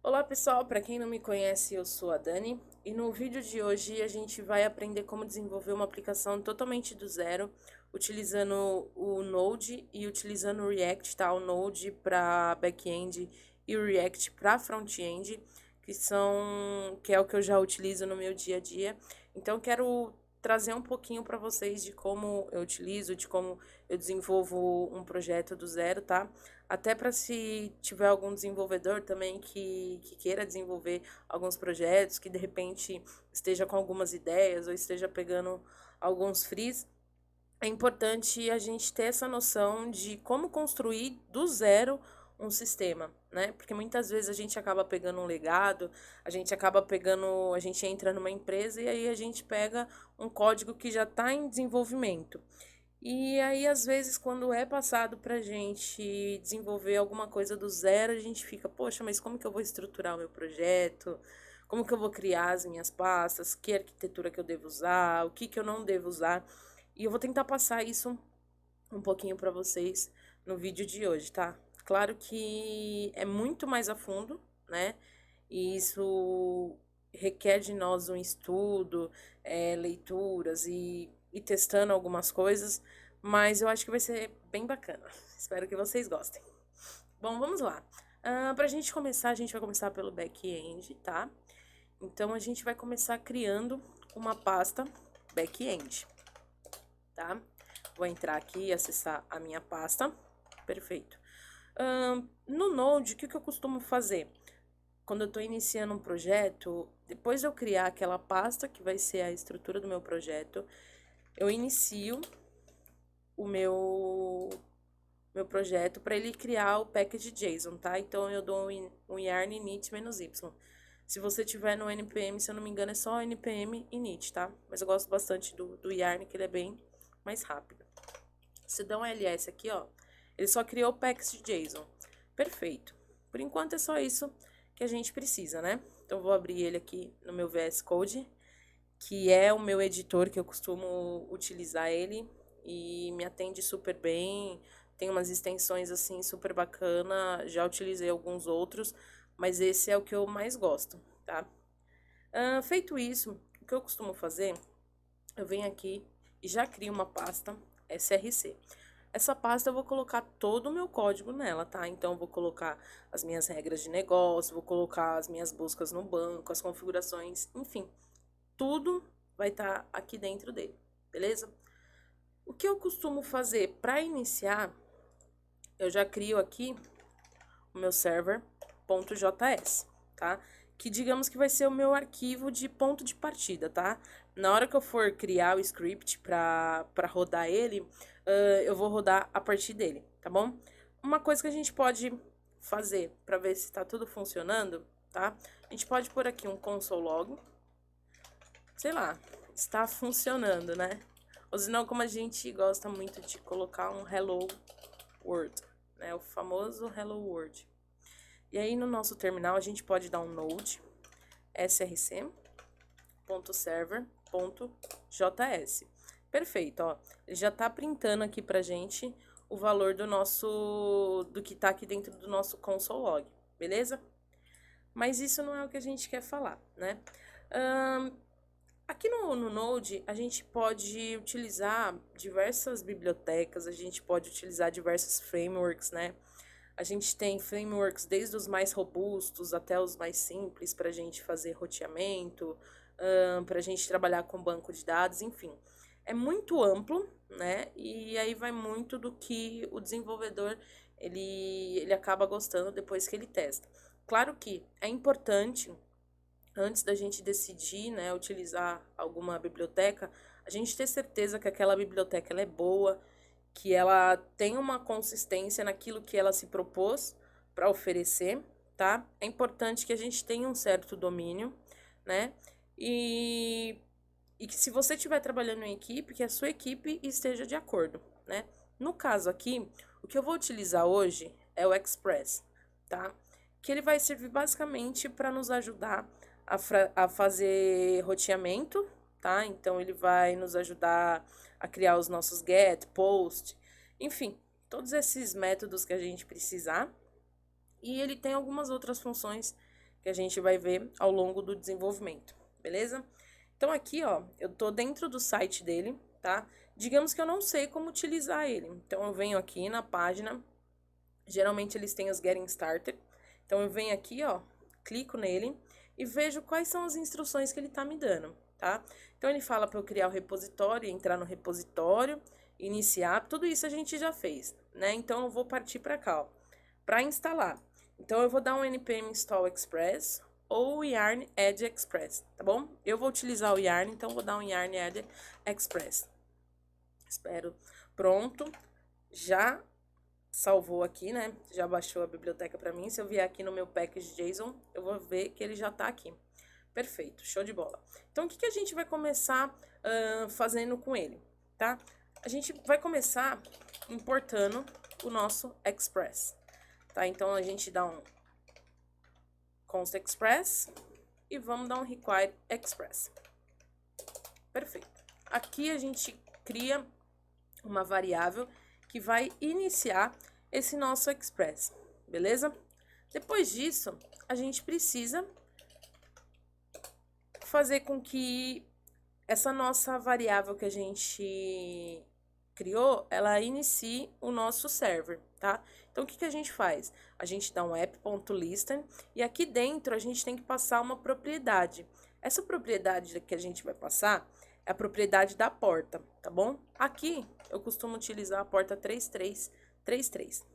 Olá pessoal, para quem não me conhece, eu sou a Dani e no vídeo de hoje a gente vai aprender como desenvolver uma aplicação totalmente do zero, utilizando o Node e utilizando o React, tá? O Node para back-end e o React para front-end, que é o que eu já utilizo no meu dia a dia. Então eu quero trazer um pouquinho para vocês de como eu utilizo, de como eu desenvolvo um projeto do zero, tá? Até para se tiver algum desenvolvedor também que queira desenvolver alguns projetos, que de repente esteja com algumas ideias ou esteja pegando alguns frees, é importante a gente ter essa noção de como construir do zero um sistema, né? Porque muitas vezes a gente acaba pegando um legado, a gente entra numa empresa e aí a gente pega um código que já está em desenvolvimento. E aí, às vezes, quando é passado pra gente desenvolver alguma coisa do zero, a gente fica, poxa, mas como que eu vou estruturar o meu projeto? Como que eu vou criar as minhas pastas? Que arquitetura que eu devo usar? O que que eu não devo usar? E eu vou tentar passar isso um pouquinho pra vocês no vídeo de hoje, tá? Claro que é muito mais a fundo, né? E isso requer de nós um estudo, leituras e testando algumas coisas, mas eu acho que vai ser bem bacana. Espero que vocês gostem. Bom, vamos lá. Pra gente começar, a gente vai começar pelo back-end, tá? Então, a gente vai começar criando uma pasta back-end, tá? Vou entrar aqui e acessar a minha pasta. Perfeito. No Node, o que eu costumo fazer? Quando eu estou iniciando um projeto, depois de eu criar aquela pasta que vai ser a estrutura do meu projeto, eu inicio o meu projeto para ele criar o package JSON, tá? Então eu dou um yarn init-y. Se você tiver no npm, se eu não me engano, é só npm init, tá? Mas eu gosto bastante do yarn, que ele é bem mais rápido. Se dá um ls aqui, ó, ele só criou o package JSON. Perfeito. Por enquanto é só isso que a gente precisa, né? Então eu vou abrir ele aqui no meu VS Code, que é o meu editor que eu costumo utilizar ele e me atende super bem. Tem umas extensões assim super bacana, já utilizei alguns outros, mas esse é o que eu mais gosto, tá? Feito isso, o que eu costumo fazer, eu venho aqui e já crio uma pasta src. Essa pasta eu vou colocar todo o meu código nela, tá? Então eu vou colocar as minhas regras de negócio, vou colocar as minhas buscas no banco, as configurações, enfim, tudo vai estar aqui dentro dele, beleza? O que eu costumo fazer para iniciar, eu já crio aqui o meu server.js, tá? Que digamos que vai ser o meu arquivo de ponto de partida, tá? Na hora que eu for criar o script para rodar ele, eu vou rodar a partir dele, tá bom? Uma coisa que a gente pode fazer para ver se está tudo funcionando, tá? A gente pode pôr aqui um console log, sei lá, está funcionando, né? Ou senão, como a gente gosta muito de colocar um hello world, né? O famoso hello world. E aí no nosso terminal a gente pode dar um node src.server.js. Perfeito, ó. Ele já tá printando aqui pra gente o valor do que tá aqui dentro do nosso console log, beleza? Mas isso não é o que a gente quer falar, né? Aqui no Node, a gente pode utilizar diversas bibliotecas, a gente pode utilizar diversos frameworks, né? A gente tem frameworks desde os mais robustos até os mais simples para a gente fazer roteamento, para a gente trabalhar com banco de dados, enfim. É muito amplo, né? E aí vai muito do que o desenvolvedor ele acaba gostando depois que ele testa. Claro que é importante, antes da gente decidir, né, utilizar alguma biblioteca, a gente ter certeza que aquela biblioteca ela é boa, que ela tem uma consistência naquilo que ela se propôs para oferecer, tá? É importante que a gente tenha um certo domínio, né? E, e que se você estiver trabalhando em equipe, que a sua equipe esteja de acordo, né? No caso aqui, o que eu vou utilizar hoje é o Express, tá? Que ele vai servir basicamente para nos ajudar a fazer roteamento, tá? Então ele vai nos ajudar a criar os nossos get, post, enfim, todos esses métodos que a gente precisar. E ele tem algumas outras funções que a gente vai ver ao longo do desenvolvimento, beleza? Então aqui, ó, eu tô dentro do site dele, tá? Digamos que eu não sei como utilizar ele. Então eu venho aqui na página, geralmente eles têm os Getting Started. Então eu venho aqui, ó, clico nele e vejo quais são as instruções que ele tá me dando, tá? Então ele fala para eu criar o repositório, entrar no repositório, iniciar, tudo isso a gente já fez, né? Então eu vou partir para cá, ó, para instalar. Então eu vou dar um npm install express ou yarn add express, tá bom? Eu vou utilizar o yarn, então vou dar um yarn add express. Espero. Pronto. Já salvou aqui, né? Já baixou a biblioteca para mim. Se eu vier aqui no meu package.json, eu vou ver que ele já tá aqui. Perfeito, show de bola. Então, o que a gente vai começar fazendo com ele, tá? A gente vai começar importando o nosso express, tá? Então, a gente dá um const express e vamos dar um require express. Perfeito. Aqui a gente cria uma variável que vai iniciar esse nosso express, beleza? Depois disso, a gente precisa fazer com que essa nossa variável que a gente criou, ela inicie o nosso server, tá? Então, o que a gente faz? A gente dá um app.listen e aqui dentro a gente tem que passar uma propriedade. Essa propriedade que a gente vai passar é a propriedade da porta, tá bom? Aqui eu costumo utilizar a porta 3333.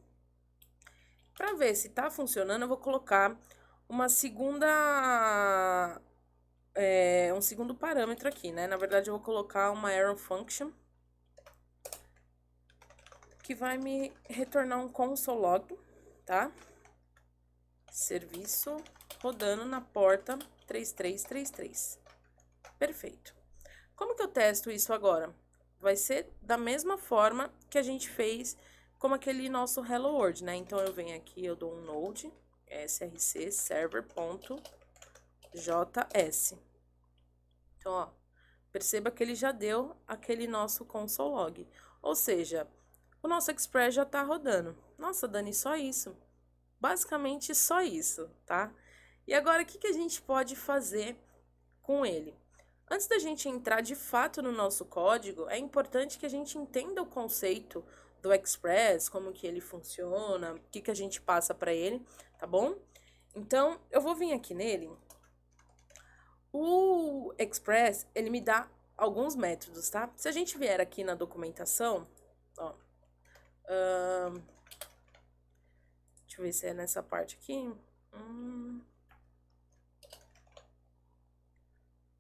Para ver se tá funcionando, eu vou colocar uma segunda um segundo parâmetro aqui, né? Na verdade, eu vou colocar uma arrow function que vai me retornar um console log, tá? Serviço rodando na porta 3333. Perfeito. Como que eu testo isso agora? Vai ser da mesma forma que a gente fez como aquele nosso Hello World, né? Então, eu venho aqui, eu dou um node, src server.js. Então, ó, perceba que ele já deu aquele nosso console log. Ou seja, o nosso Express já tá rodando. Nossa, Dani, só isso. Basicamente, só isso, tá? E agora, o que a gente pode fazer com ele? Antes da gente entrar de fato no nosso código, é importante que a gente entenda o conceito do Express, como que ele funciona, o que a gente passa para ele, tá bom? Então, eu vou vir aqui nele. O Express, ele me dá alguns métodos, tá? Se a gente vier aqui na documentação, ó, deixa eu ver se é nessa parte aqui.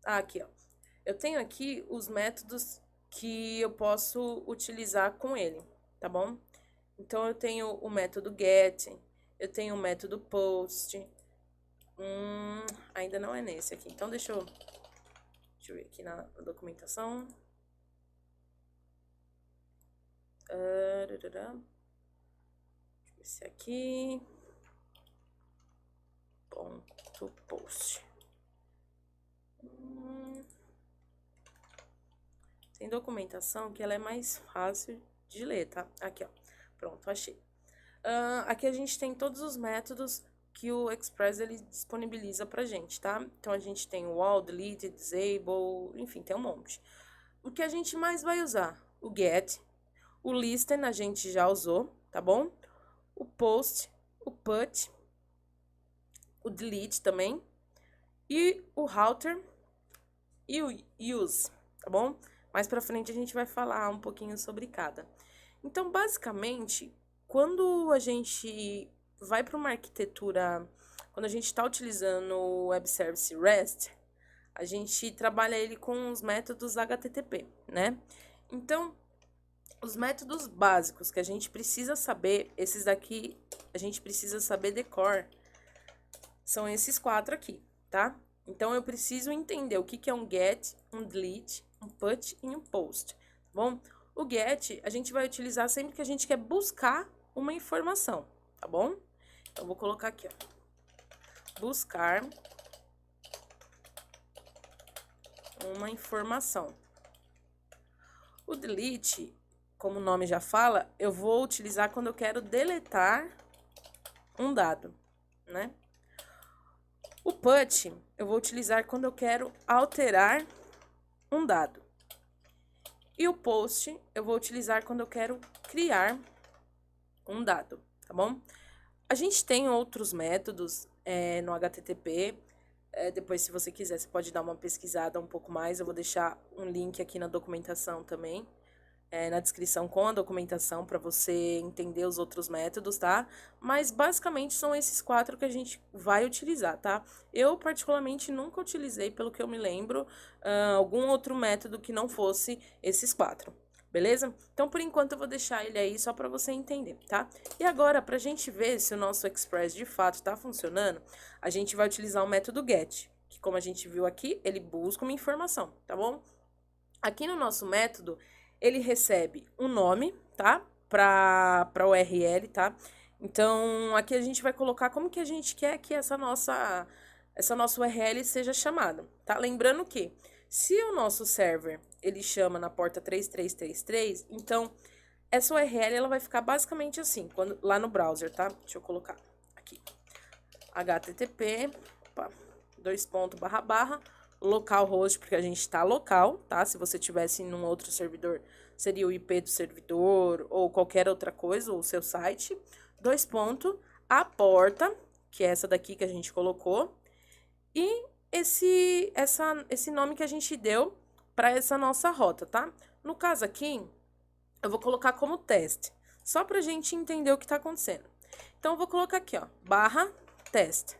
Aqui, ó. Eu tenho aqui os métodos que eu posso utilizar com ele, tá bom? Então, eu tenho o método get, eu tenho o método post. Ainda não é nesse aqui. Então, deixa eu ver aqui na documentação. Deixa eu ver se aqui. Ponto post. Tem documentação que ela é mais fácil de ler, tá? Aqui, ó. Pronto, achei. Aqui a gente tem todos os métodos que o Express ele disponibiliza pra gente, tá? Então, a gente tem o all, delete, disable, enfim, tem um monte. O que a gente mais vai usar? O get, o listen a gente já usou, tá bom? O post, o put, o delete também, e o router e o use, tá bom? Mais pra frente a gente vai falar um pouquinho sobre cada. Então, basicamente, quando a gente vai para uma arquitetura, quando a gente está utilizando o Web Service REST, a gente trabalha ele com os métodos HTTP, né? Então, os métodos básicos que a gente precisa saber, esses daqui a gente precisa saber decor, são esses 4 aqui, tá? Então, eu preciso entender o que é um get, um delete, um put e um post, tá bom? O get a gente vai utilizar sempre que a gente quer buscar uma informação, tá bom? Então, eu vou colocar aqui, ó. Buscar uma informação. O delete, como o nome já fala, eu vou utilizar quando eu quero deletar um dado, né? O put eu vou utilizar quando eu quero alterar um dado. E o post eu vou utilizar quando eu quero criar um dado, tá bom? A gente tem outros métodos no HTTP. Depois, se você quiser, você pode dar uma pesquisada um pouco mais. Eu vou deixar um link aqui na documentação também, na descrição com a documentação para você entender os outros métodos, tá? Mas basicamente são esses 4 que a gente vai utilizar, tá? Eu particularmente nunca utilizei, pelo que eu me lembro, algum outro método que não fosse esses 4. Beleza? Então, por enquanto, eu vou deixar ele aí só para você entender, tá? E agora, para a gente ver se o nosso Express de fato está funcionando, a gente vai utilizar o método GET, que como a gente viu aqui, ele busca uma informação, tá bom? Aqui no nosso método, ele recebe um nome, tá? Para URL, tá? Então, aqui a gente vai colocar como que a gente quer que essa nossa URL seja chamada, tá? Lembrando que se o nosso server, ele chama na porta 3333, então essa URL ela vai ficar basicamente assim, lá no browser, tá? Deixa eu colocar aqui. http, opa, localhost, porque a gente tá local, tá? Se você tivesse num outro servidor, seria o IP do servidor ou qualquer outra coisa, ou o seu site. A porta, que é essa daqui que a gente colocou, e esse nome que a gente deu para essa nossa rota, tá? No caso aqui, eu vou colocar como teste, só pra gente entender o que tá acontecendo. Então, eu vou colocar aqui, ó, /teste,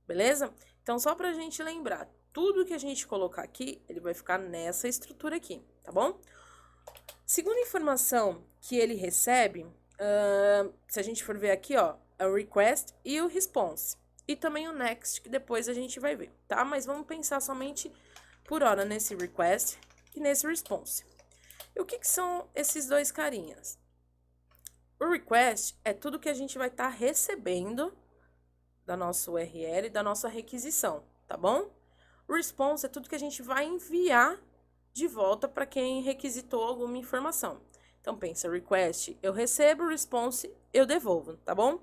beleza? Então, só pra gente lembrar, tudo que a gente colocar aqui, ele vai ficar nessa estrutura aqui, tá bom? Segunda informação que ele recebe, se a gente for ver aqui, ó, é o request e o response. E também o next, que depois a gente vai ver, tá? Mas vamos pensar somente por hora nesse request e nesse response. E o que são esses dois carinhas? O request é tudo que a gente vai estar recebendo da nossa URL, da nossa requisição, tá bom? O response é tudo que a gente vai enviar de volta para quem requisitou alguma informação. Então, pensa, request, eu recebo, response, eu devolvo, tá bom?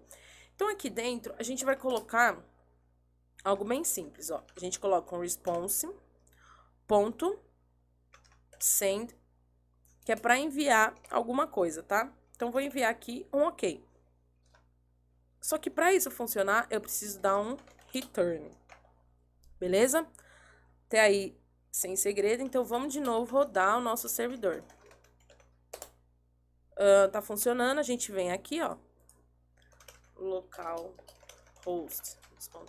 Então, aqui dentro, a gente vai colocar algo bem simples, ó. A gente coloca um response, ponto, send, que é para enviar alguma coisa, tá? Então, vou enviar aqui um ok. Só que para isso funcionar, eu preciso dar um return. Beleza? Até aí, sem segredo. Então, vamos de novo rodar o nosso servidor. Tá funcionando. A gente vem aqui, ó. Localhost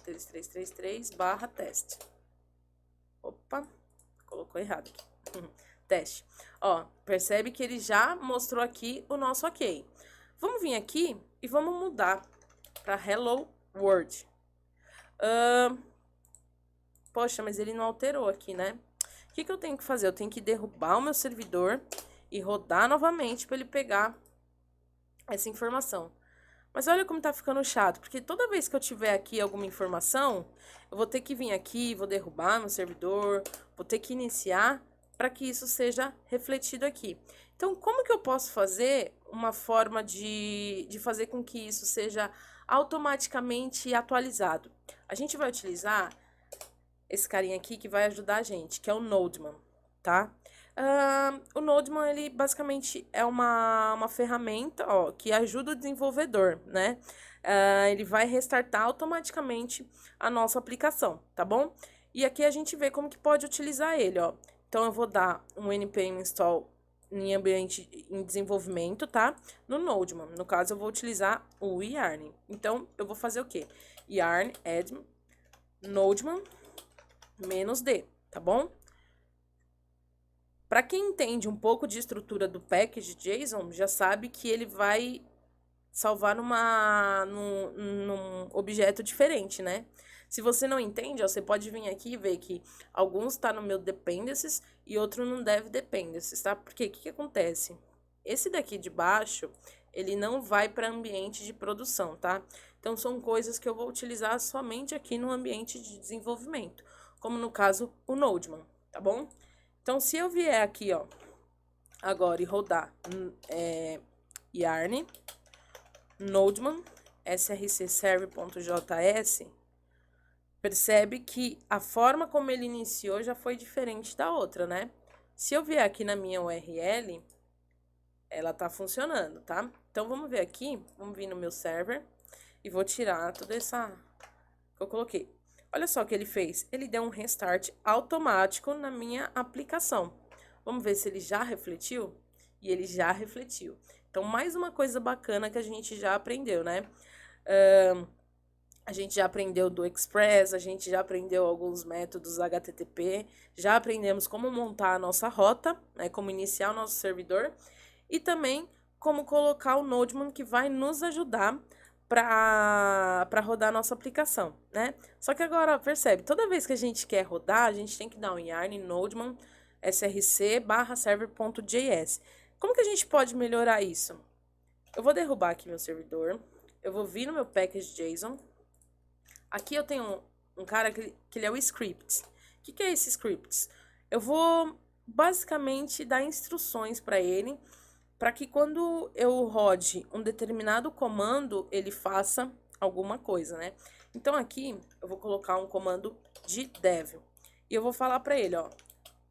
3333/teste. Opa, colocou errado aqui. Teste. Ó, percebe que ele já mostrou aqui o nosso ok. Vamos vir aqui e vamos mudar para Hello World. Poxa, mas ele não alterou aqui, né? O que eu tenho que fazer? Eu tenho que derrubar o meu servidor e rodar novamente para ele pegar essa informação. Mas olha como tá ficando chato, porque toda vez que eu tiver aqui alguma informação, eu vou ter que vir aqui, vou derrubar meu servidor, vou ter que iniciar para que isso seja refletido aqui. Então, como que eu posso fazer uma forma de fazer com que isso seja automaticamente atualizado? A gente vai utilizar esse carinha aqui que vai ajudar a gente, que é o Nodeman, tá? O Nodeman, ele basicamente é uma ferramenta, ó, que ajuda o desenvolvedor, né? Ele vai restartar automaticamente a nossa aplicação, tá bom? E aqui a gente vê como que pode utilizar ele, ó. Então, eu vou dar um npm install em ambiente em desenvolvimento, tá? No Nodeman. No caso, eu vou utilizar o yarn. Então, eu vou fazer o quê? Yarn add Nodeman -d, tá bom? Para quem entende um pouco de estrutura do package JSON, já sabe que ele vai salvar num objeto diferente, né? Se você não entende, ó, você pode vir aqui e ver que alguns tá no meu dependencies e outro no dev dependencies, tá? Porque o que acontece? Esse daqui de baixo, ele não vai para ambiente de produção, tá? Então, são coisas que eu vou utilizar somente aqui no ambiente de desenvolvimento, como no caso o Nodeman, tá bom? Então, se eu vier aqui, ó, agora e rodar yarn Nodeman src serve.js, Percebe que a forma como ele iniciou já foi diferente da outra, né? Se eu vier aqui na minha URL, ela tá funcionando, tá? Então, vamos ver aqui, vamos vir no meu server e vou tirar toda essa que eu coloquei. Olha só o que ele fez. Ele deu um restart automático na minha aplicação. Vamos ver se ele já refletiu? E ele já refletiu. Então, mais uma coisa bacana que a gente já aprendeu, né? A gente já aprendeu do Express, a gente já aprendeu alguns métodos HTTP, já aprendemos como montar a nossa rota, né? Como iniciar o nosso servidor e também como colocar o Nodemon que vai nos ajudar para rodar a nossa aplicação, né? Só que agora, percebe, toda vez que a gente quer rodar, a gente tem que dar um yarn nodemon src/server.js. Como que a gente pode melhorar isso? Eu vou derrubar aqui meu servidor, eu vou vir no meu package.json. Aqui eu tenho um cara que ele é o script. O que é esse script? Eu vou basicamente dar instruções para ele, para que quando eu rode um determinado comando, ele faça alguma coisa, né? Então aqui eu vou colocar um comando de dev. E eu vou falar para ele, ó,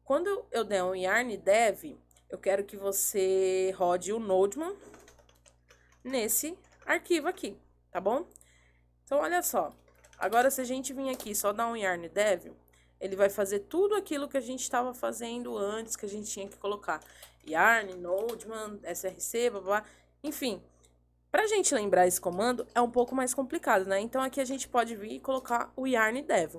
quando eu der um yarn dev, eu quero que você rode o Nodemon nesse arquivo aqui, tá bom? Então olha só, agora se a gente vir aqui só dar um yarn dev, ele vai fazer tudo aquilo que a gente estava fazendo antes, que a gente tinha que colocar. Yarn, Nodemon, src, blá, blá. Enfim, para a gente lembrar esse comando é um pouco mais complicado, né? Então aqui a gente pode vir e colocar o yarn dev.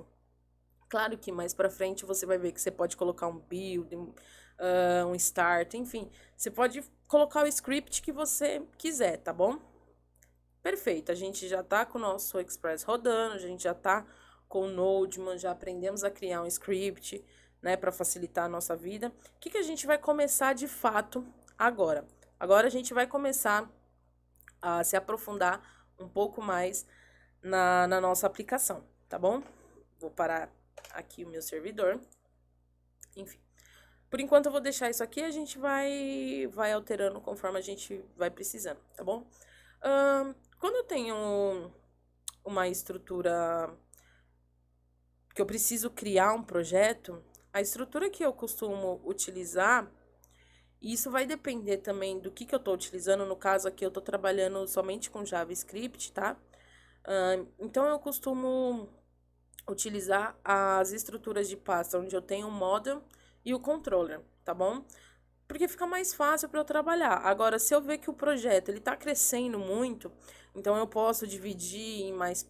Claro que mais para frente você vai ver que você pode colocar um build, um start, enfim. Você pode colocar o script que você quiser, tá bom? Perfeito, a gente já tá com o nosso Express rodando, a gente já tá com o Nodemon, já aprendemos a criar um script, né, para facilitar a nossa vida. O que a gente vai começar de fato agora? Agora a gente vai começar a se aprofundar um pouco mais na nossa aplicação, tá bom? Vou parar aqui o meu servidor. Enfim, por enquanto eu vou deixar isso aqui, a gente vai alterando conforme a gente vai precisando, tá bom? Quando eu tenho uma estrutura que eu preciso criar um projeto, a estrutura que eu costumo utilizar, e isso vai depender também do que eu estou utilizando. No caso aqui eu estou trabalhando somente com JavaScript, tá? Então eu costumo utilizar as estruturas de pasta onde eu tenho o model e o controller, tá bom? Porque fica mais fácil para eu trabalhar. Agora, se eu ver que o projeto ele tá crescendo muito, então eu posso dividir em mais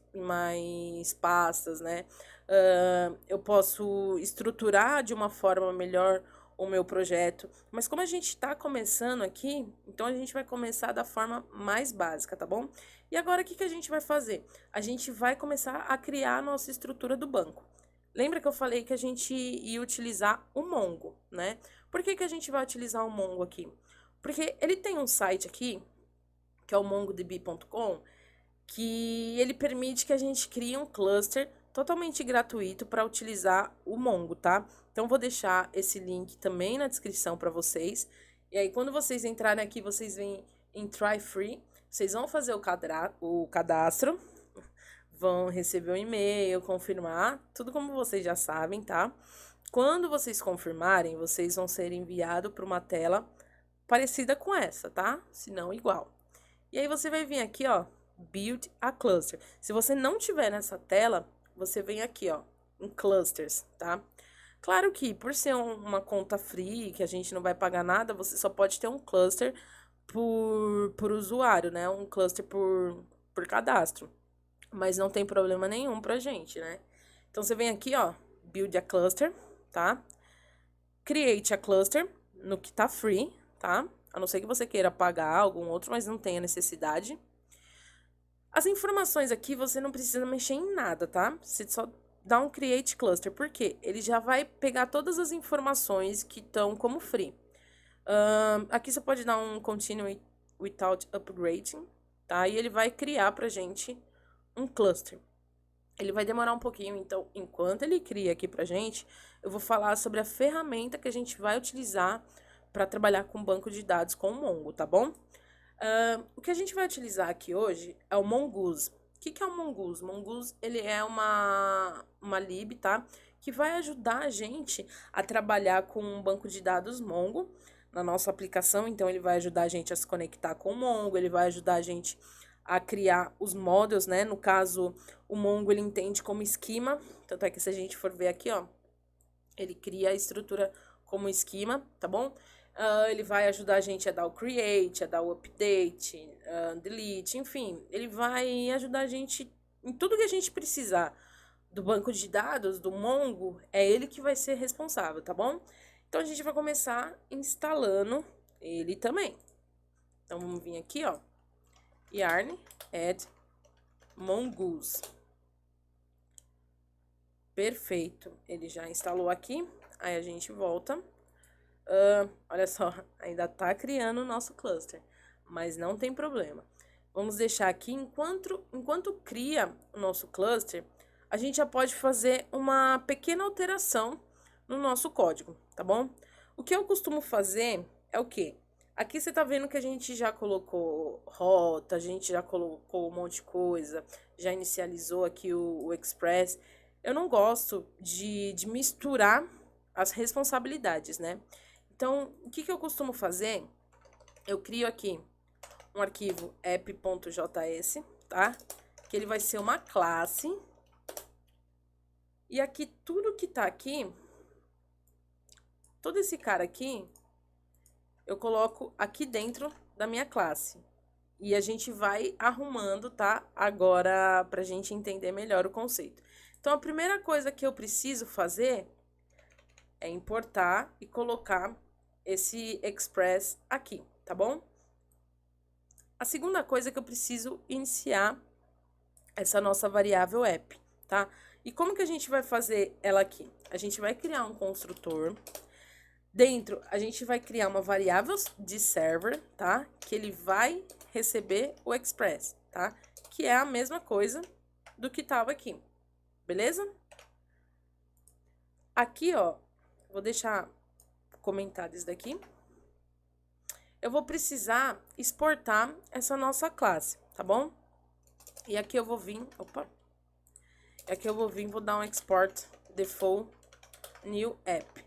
pastas, né? Eu posso estruturar de uma forma melhor o meu projeto. Mas como a gente está começando aqui, então a gente vai começar da forma mais básica, tá bom? E agora o que a gente vai fazer? A gente vai começar a criar a nossa estrutura do banco. Lembra que eu falei que a gente ia utilizar o Mongo, né? Por que a gente vai utilizar o Mongo aqui? Porque ele tem um site aqui, que é o mongodb.com, que ele permite que a gente crie um cluster totalmente gratuito para utilizar o Mongo, tá? Então, vou deixar esse link também na descrição para vocês. E aí, quando vocês entrarem aqui, vocês vêm em Try Free, vocês vão fazer o cadastro, vão receber um e-mail, confirmar, tudo como vocês já sabem, tá? Quando vocês confirmarem, vocês vão ser enviados para uma tela parecida com essa, tá? Se não igual. E aí você vai vir aqui, ó, Build a Cluster. Se você não tiver nessa tela, você vem aqui, ó, em Clusters, tá? Claro que por ser uma conta free, que a gente não vai pagar nada, você só pode ter um cluster por usuário, né? Um cluster por cadastro. Mas não tem problema nenhum pra gente, né? Então, você vem aqui, ó, Build a Cluster, tá? Create a Cluster, no que tá free, tá? A não ser que você queira pagar algum outro, mas não tenha necessidade. As informações aqui, você não precisa mexer em nada, tá? Você só dá um Create Cluster, por quê? Ele já vai pegar todas as informações que estão como free. Aqui você pode dar um Continue Without Upgrading, tá? E ele vai criar pra gente um cluster. Ele vai demorar um pouquinho, então, enquanto ele cria aqui pra gente, eu vou falar sobre a ferramenta que a gente vai utilizar para trabalhar com banco de dados com o Mongo, tá bom? O que a gente vai utilizar aqui hoje é o Mongoose. que é o Mongoose? Mongoose, ele é uma lib, tá? Que vai ajudar a gente a trabalhar com um banco de dados Mongo na nossa aplicação. Então, ele vai ajudar a gente a se conectar com o Mongo, ele vai ajudar a gente a criar os models, né? No caso, o Mongo, ele entende como esquema. Tanto é que se a gente for ver aqui, ó, ele cria a estrutura como esquema, tá bom? Ele vai ajudar a gente a dar o create, a dar o update, delete, enfim. Ele vai ajudar a gente em tudo que a gente precisar do banco de dados, do Mongo, é ele que vai ser responsável, tá bom? Então, a gente vai começar instalando ele também. Então, vamos vir aqui, ó, yarn add mongoose. Perfeito, ele já instalou aqui, aí a gente volta. Olha só, ainda tá criando o nosso cluster, mas não tem problema. Vamos deixar aqui, enquanto cria o nosso cluster, a gente já pode fazer uma pequena alteração no nosso código, tá bom? O que eu costumo fazer é o quê? Aqui você tá vendo que a gente já colocou rota, a gente já colocou um monte de coisa, já inicializou aqui o Express. Eu não gosto de misturar as responsabilidades, né? Então, o que eu costumo fazer? Eu crio aqui um arquivo app.js, tá? Que ele vai ser uma classe. E aqui, tudo que tá aqui, todo esse cara aqui, eu coloco aqui dentro da minha classe. E a gente vai arrumando, tá? Agora, pra gente entender melhor o conceito. Então, a primeira coisa que eu preciso fazer é importar e colocar esse Express aqui, tá bom? A segunda coisa é que eu preciso iniciar essa nossa variável app, tá? E como que a gente vai fazer ela aqui? A gente vai criar um construtor. Dentro, a gente vai criar uma variável de server, tá? Que ele vai receber o Express, tá? Que é a mesma coisa do que tava aqui, beleza? Aqui, ó, vou deixar comentado isso daqui. Eu vou precisar exportar essa nossa classe, tá bom? E aqui eu vou vir, vou dar um export default new app.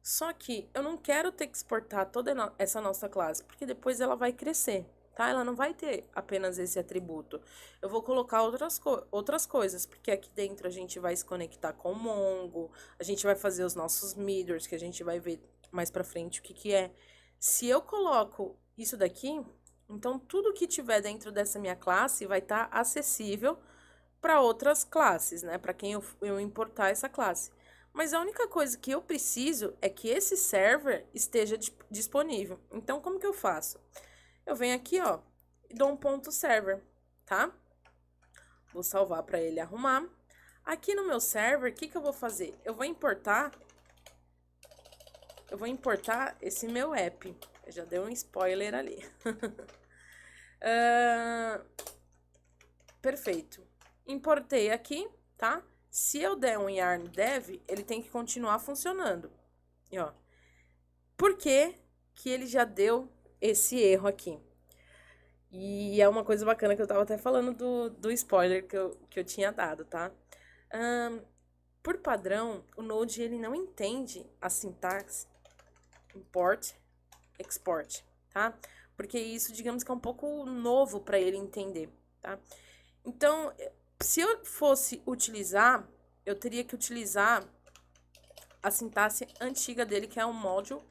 Só que eu não quero ter que exportar toda essa nossa classe, porque depois ela vai crescer, tá? Ela não vai ter apenas esse atributo. Eu vou colocar outras coisas, porque aqui dentro a gente vai se conectar com o Mongo, a gente vai fazer os nossos mirrors, que a gente vai ver mais pra frente o que é. Se eu coloco isso daqui, então tudo que tiver dentro dessa minha classe vai estar acessível para outras classes, né? Para quem eu importar essa classe. Mas a única coisa que eu preciso é que esse server esteja disponível. Então, como que eu faço? Eu venho aqui, ó, e dou um ponto server, tá? Vou salvar para ele arrumar. Aqui no meu server, o que eu vou fazer? Eu vou importar esse meu app. Eu já dei um spoiler ali. Perfeito. Importei aqui, tá? Se eu der um yarn dev, ele tem que continuar funcionando. E, ó, por que ele já deu esse erro aqui? E é uma coisa bacana que eu tava até falando do spoiler que eu tinha dado, tá? Por padrão, o Node ele não entende a sintaxe import, export, tá? Porque isso, digamos que é um pouco novo para ele entender, tá? Então, se eu fosse utilizar, eu teria que utilizar a sintaxe antiga dele, que é o module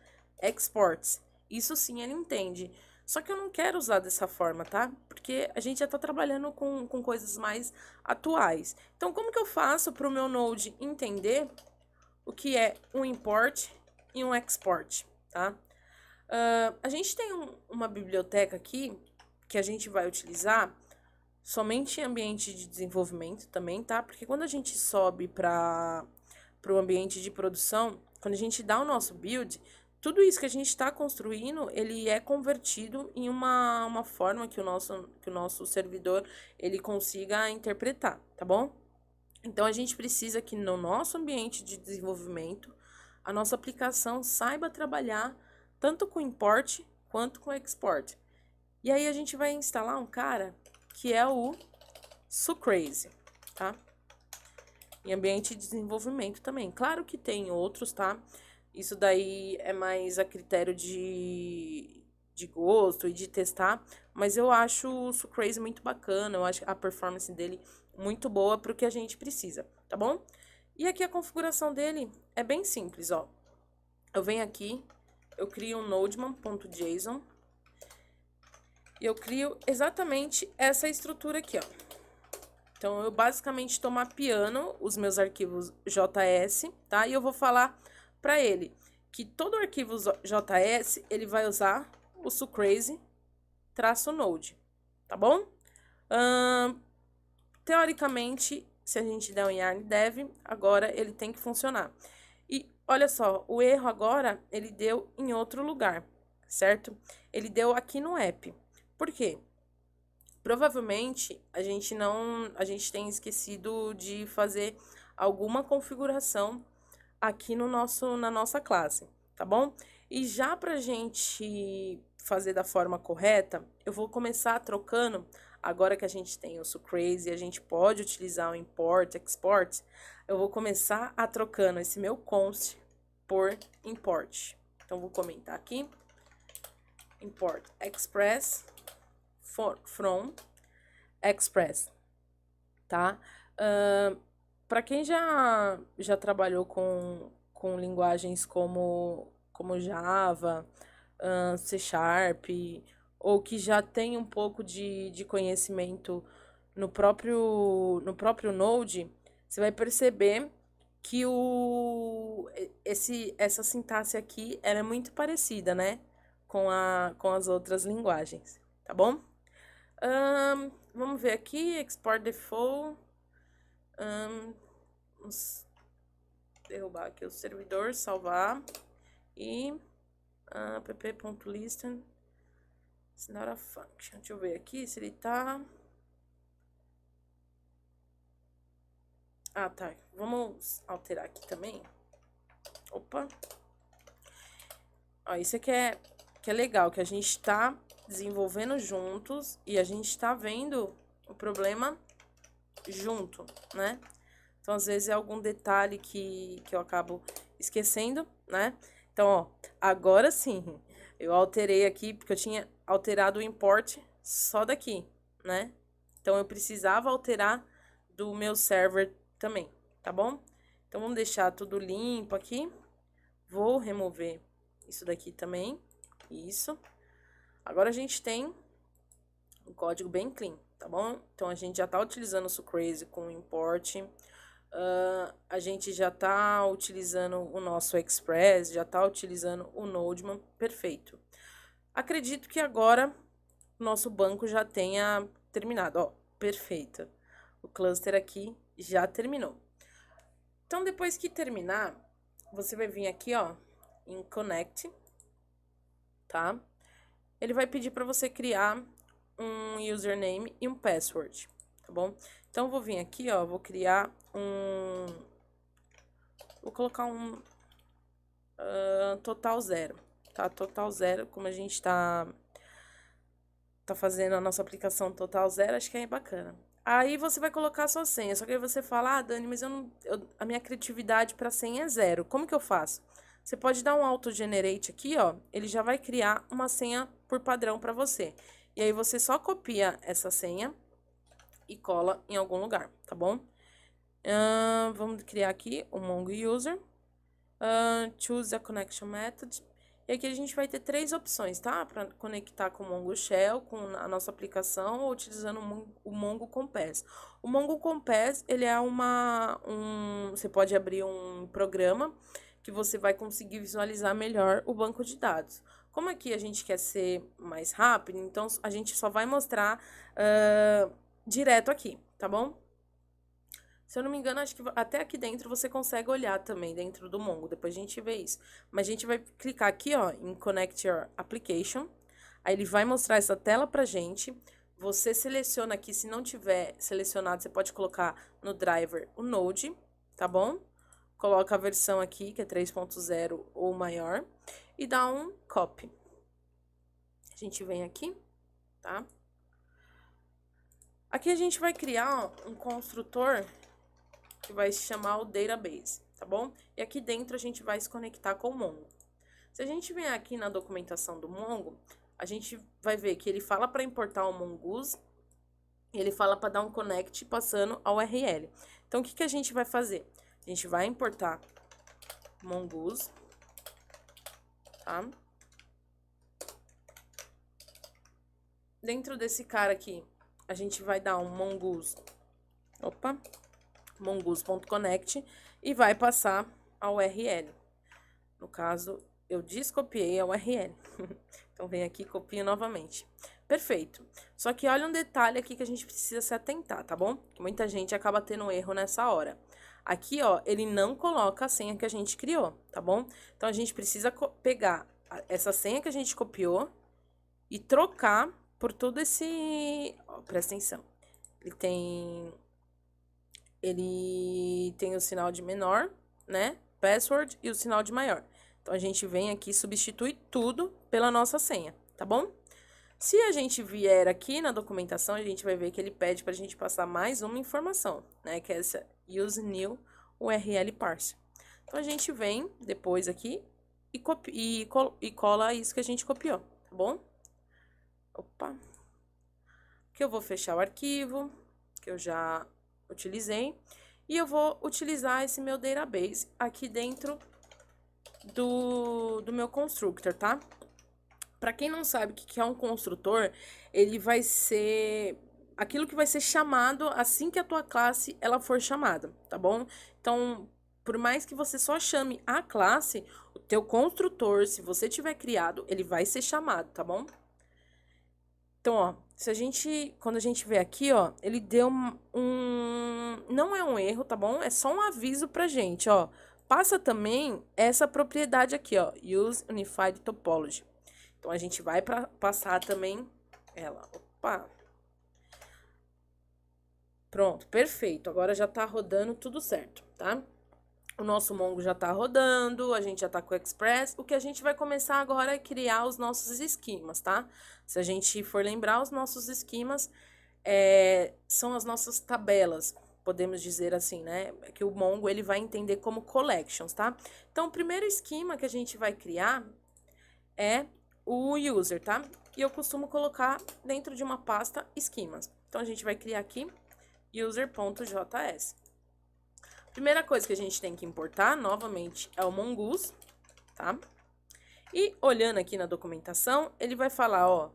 exports. Isso sim ele entende. Só que eu não quero usar dessa forma, tá? Porque a gente já tá trabalhando com coisas mais atuais. Então, como que eu faço para o meu Node entender o que é um import e um export, tá? A gente tem uma biblioteca aqui que a gente vai utilizar somente em ambiente de desenvolvimento também, tá? Porque quando a gente sobe para o ambiente de produção, quando a gente dá o nosso build, tudo isso que a gente está construindo, ele é convertido em uma forma que o nosso servidor ele consiga interpretar, tá bom? Então, a gente precisa que no nosso ambiente de desenvolvimento, a nossa aplicação saiba trabalhar tanto com import quanto com export. E aí, a gente vai instalar um cara que é o Sucraze, tá? Em ambiente de desenvolvimento também. Claro que tem outros, tá? Isso daí é mais a critério de gosto e de testar, mas eu acho o Sucraze muito bacana, eu acho a performance dele muito boa para o que a gente precisa, tá bom? E aqui a configuração dele é bem simples, ó. Eu venho aqui, eu crio um nodemon.json e eu crio exatamente essa estrutura aqui, ó. Então, eu basicamente estou mapeando os meus arquivos JS, tá? E eu vou falar para ele que todo arquivo JS, ele vai usar o Sucraze-node, tá bom? Teoricamente, se a gente der um yarn dev, agora ele tem que funcionar. E olha só, o erro agora, ele deu em outro lugar, certo? Ele deu aqui no app. Por quê? Provavelmente a gente tem esquecido de fazer alguma configuração aqui na nossa classe, tá bom? E já pra gente fazer da forma correta, eu vou começar trocando, agora que a gente tem o Sucraze e a gente pode utilizar o import, export, eu vou começar a trocando esse meu const por import. Então, vou comentar aqui, import express from express, tá? Para quem já trabalhou com linguagens como Java, C Sharp, ou que já tem um pouco de conhecimento no próprio Node, você vai perceber que essa sintaxe aqui ela é muito parecida, né? Com as outras linguagens, tá bom? Vamos ver aqui, export default. Vamos derrubar aqui o servidor, salvar. E app.listen is not a function. Deixa eu ver aqui se ele tá... Ah, tá. Vamos alterar aqui também. Opa. Ó, isso aqui que é legal, que a gente tá desenvolvendo juntos e a gente tá vendo o problema junto, né? Então, às vezes é algum detalhe que eu acabo esquecendo, né? Então, ó, agora sim, eu alterei aqui, porque eu tinha alterado o import só daqui, né? Então, eu precisava alterar do meu server também, tá bom? Então, vamos deixar tudo limpo aqui. Vou remover isso daqui também, isso. Agora, a gente tem um código bem clean, tá bom? Então, a gente já tá utilizando o Sucraze com import. A gente já tá utilizando o nosso Express, já tá utilizando o Nodemon, perfeito. Acredito que agora o nosso banco já tenha terminado, ó, perfeito. O cluster aqui já terminou. Então, depois que terminar, você vai vir aqui, ó, em Connect, tá? Ele vai pedir para você criar um username e um password, tá bom? Então, eu vou vir aqui, ó, vou criar vou colocar um total zero, tá? Total zero, como a gente tá fazendo a nossa aplicação total zero, acho que é bacana. Aí você vai colocar a sua senha, só que aí você fala, ah, Dani, mas a minha criatividade para senha é zero. Como que eu faço? Você pode dar um auto-generate aqui, ó, ele já vai criar uma senha por padrão para você. E aí você só copia essa senha e cola em algum lugar, tá bom? Vamos criar aqui o Mongo User. Choose a connection method. E aqui a gente vai ter três opções, tá? Para conectar com o Mongo Shell, com a nossa aplicação, ou utilizando o Mongo Compass. O Mongo Compass, ele é você pode abrir um programa que você vai conseguir visualizar melhor o banco de dados. Como aqui a gente quer ser mais rápido, então a gente só vai mostrar direto aqui, tá bom? Se eu não me engano, acho que até aqui dentro você consegue olhar também, dentro do Mongo. Depois a gente vê isso. Mas a gente vai clicar aqui, ó, em Connect Your Application. Aí ele vai mostrar essa tela pra gente. Você seleciona aqui, se não tiver selecionado, você pode colocar no driver o Node, tá bom? Coloca a versão aqui, que é 3.0 ou maior. E dá um copy. A gente vem aqui, tá? Aqui a gente vai criar ó, um construtor que vai se chamar o database, tá bom? E aqui dentro a gente vai se conectar com o Mongo. Se a gente vier aqui na documentação do Mongo, a gente vai ver que ele fala para importar o Mongoose, ele fala para dar um connect passando ao URL. Então, o que a gente vai fazer? A gente vai importar Mongoose, tá? Dentro desse cara aqui, a gente vai dar um mongoose, mongoose.connect e vai passar a URL. No caso, eu descopiei a URL. Então, vem aqui e copia novamente. Perfeito. Só que olha um detalhe aqui que a gente precisa se atentar, tá bom? Que muita gente acaba tendo um erro nessa hora. Aqui, ó, ele não coloca a senha que a gente criou, tá bom? Então, a gente precisa pegar essa senha que a gente copiou e trocar por todo esse... Ó, presta atenção. Ele tem o sinal de menor, né? Password e o sinal de maior. Então, a gente vem aqui e substitui tudo pela nossa senha, tá bom? Se a gente vier aqui na documentação, a gente vai ver que ele pede para a gente passar mais uma informação, né? Que é essa use new URL parser. Então, a gente vem depois aqui e cola isso que a gente copiou, tá bom? Opa. Que eu vou fechar o arquivo, que eu já utilizei. E eu vou utilizar esse meu database aqui dentro do meu constructor, tá? Para quem não sabe o que é um construtor, ele vai ser aquilo que vai ser chamado assim que a tua classe ela for chamada, tá bom? Então, por mais que você só chame a classe, o teu construtor, se você tiver criado, ele vai ser chamado, tá bom? Então, ó, quando a gente vê aqui, ó, ele deu não é um erro, tá bom? É só um aviso pra gente, ó. Passa também essa propriedade aqui, ó, Use Unified Topology. Então, a gente vai passar também ela. Opa! Pronto, perfeito. Agora já tá rodando tudo certo, tá? O nosso Mongo já tá rodando, a gente já tá com o Express. O que a gente vai começar agora é criar os nossos esquemas, tá? Se a gente for lembrar, os nossos esquemas são as nossas tabelas, podemos dizer assim, né? Que o Mongo ele vai entender como collections, tá? Então, o primeiro esquema que a gente vai criar é o user, tá? E eu costumo colocar dentro de uma pasta esquemas. Então, a gente vai criar aqui user.js. Primeira coisa que a gente tem que importar, novamente, é o Mongoose, tá? E olhando aqui na documentação, ele vai falar, ó,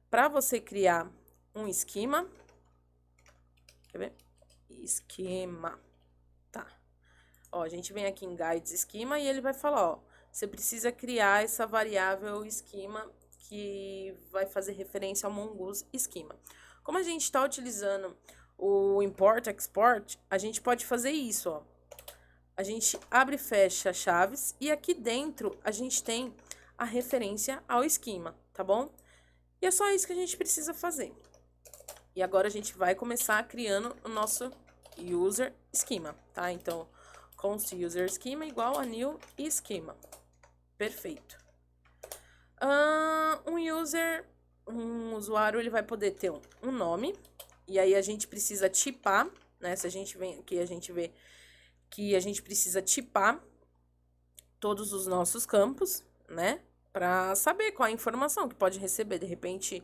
para você criar um esquema, quer ver? Esquema, tá? Ó, a gente vem aqui em Guides Esquema e ele vai falar, ó, você precisa criar essa variável esquema que vai fazer referência ao Mongoose esquema. Como a gente está utilizando o import, export, a gente pode fazer isso, ó. A gente abre e fecha chaves e aqui dentro a gente tem a referência ao esquema, tá bom? E é só isso que a gente precisa fazer. E agora a gente vai começar criando o nosso user esquema, tá? Então, const user esquema igual a new esquema. Perfeito. Um usuário, ele vai poder ter um nome, e aí a gente precisa tipar, né? Se a gente vem aqui, a gente vê que a gente precisa tipar todos os nossos campos, né? Para saber qual a informação que pode receber. De repente,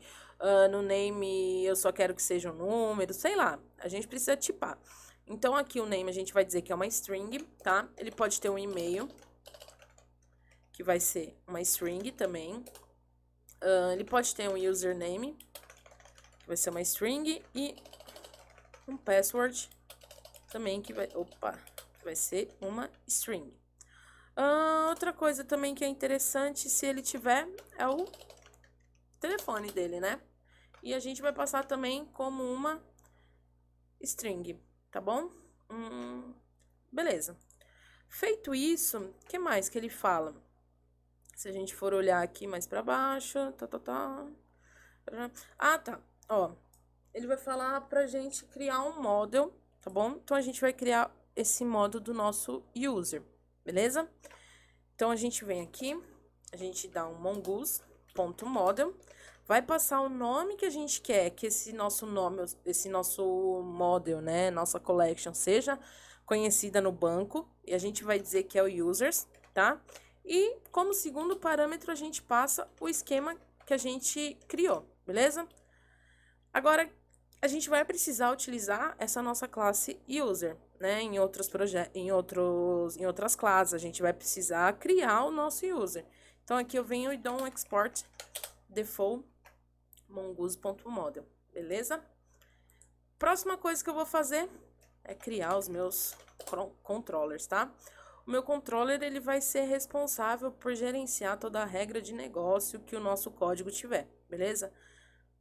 no name eu só quero que seja um número, sei lá. A gente precisa tipar. Então, aqui o name a gente vai dizer que é uma string, tá? Ele pode ter um e-mail, que vai ser uma string também. Ele pode ter um username, que vai ser uma string, e um password também, que vai ser uma string. Outra coisa também que é interessante, se ele tiver, é o telefone dele, né? E a gente vai passar também como uma string, tá bom? Beleza. Feito isso, o que mais que ele fala? Se a gente for olhar aqui mais pra baixo, Ah, tá. Ó, ele vai falar pra gente criar um model, tá bom? Então, a gente vai criar esse model do nosso user, beleza? Então, a gente vem aqui, a gente dá um mongoose.model. vai passar o nome que a gente quer que esse nosso nome, esse nosso model, né, nossa collection seja conhecida no banco, e a gente vai dizer que é o users, tá? E como segundo parâmetro a gente passa o esquema que a gente criou, beleza? Agora a gente vai precisar utilizar essa nossa classe user, né? Em outros projetos, em outras classes, a gente vai precisar criar o nosso user. Então aqui eu venho e dou um export default mongoose.model, beleza? Próxima coisa que eu vou fazer é criar os meus controllers, tá? O meu controller, ele vai ser responsável por gerenciar toda a regra de negócio que o nosso código tiver, beleza?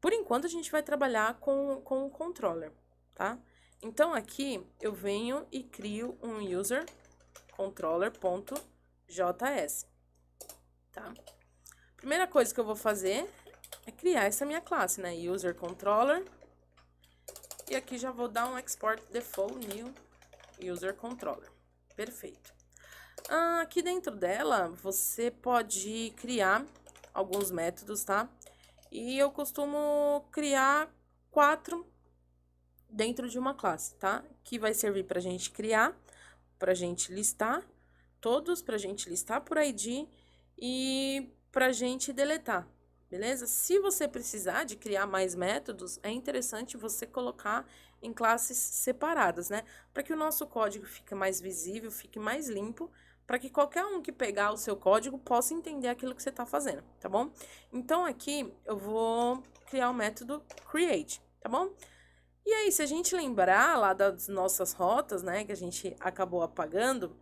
Por enquanto, a gente vai trabalhar com o controller, tá? Então, aqui, eu venho e crio um user controller.js, tá? Primeira coisa que eu vou fazer é criar essa minha classe, né? User controller. E aqui já vou dar um export default new user controller. Perfeito. Aqui dentro dela, você pode criar alguns métodos, tá? E eu costumo criar 4 dentro de uma classe, tá? Que vai servir pra gente criar, pra gente listar, todos pra gente listar por ID e pra gente deletar, beleza? Se você precisar de criar mais métodos, é interessante você colocar em classes separadas, né? Para que o nosso código fique mais visível, fique mais limpo, para que qualquer um que pegar o seu código possa entender aquilo que você está fazendo, tá bom? Então, aqui eu vou criar o método create, tá bom? E aí, se a gente lembrar lá das nossas rotas, né, que a gente acabou apagando,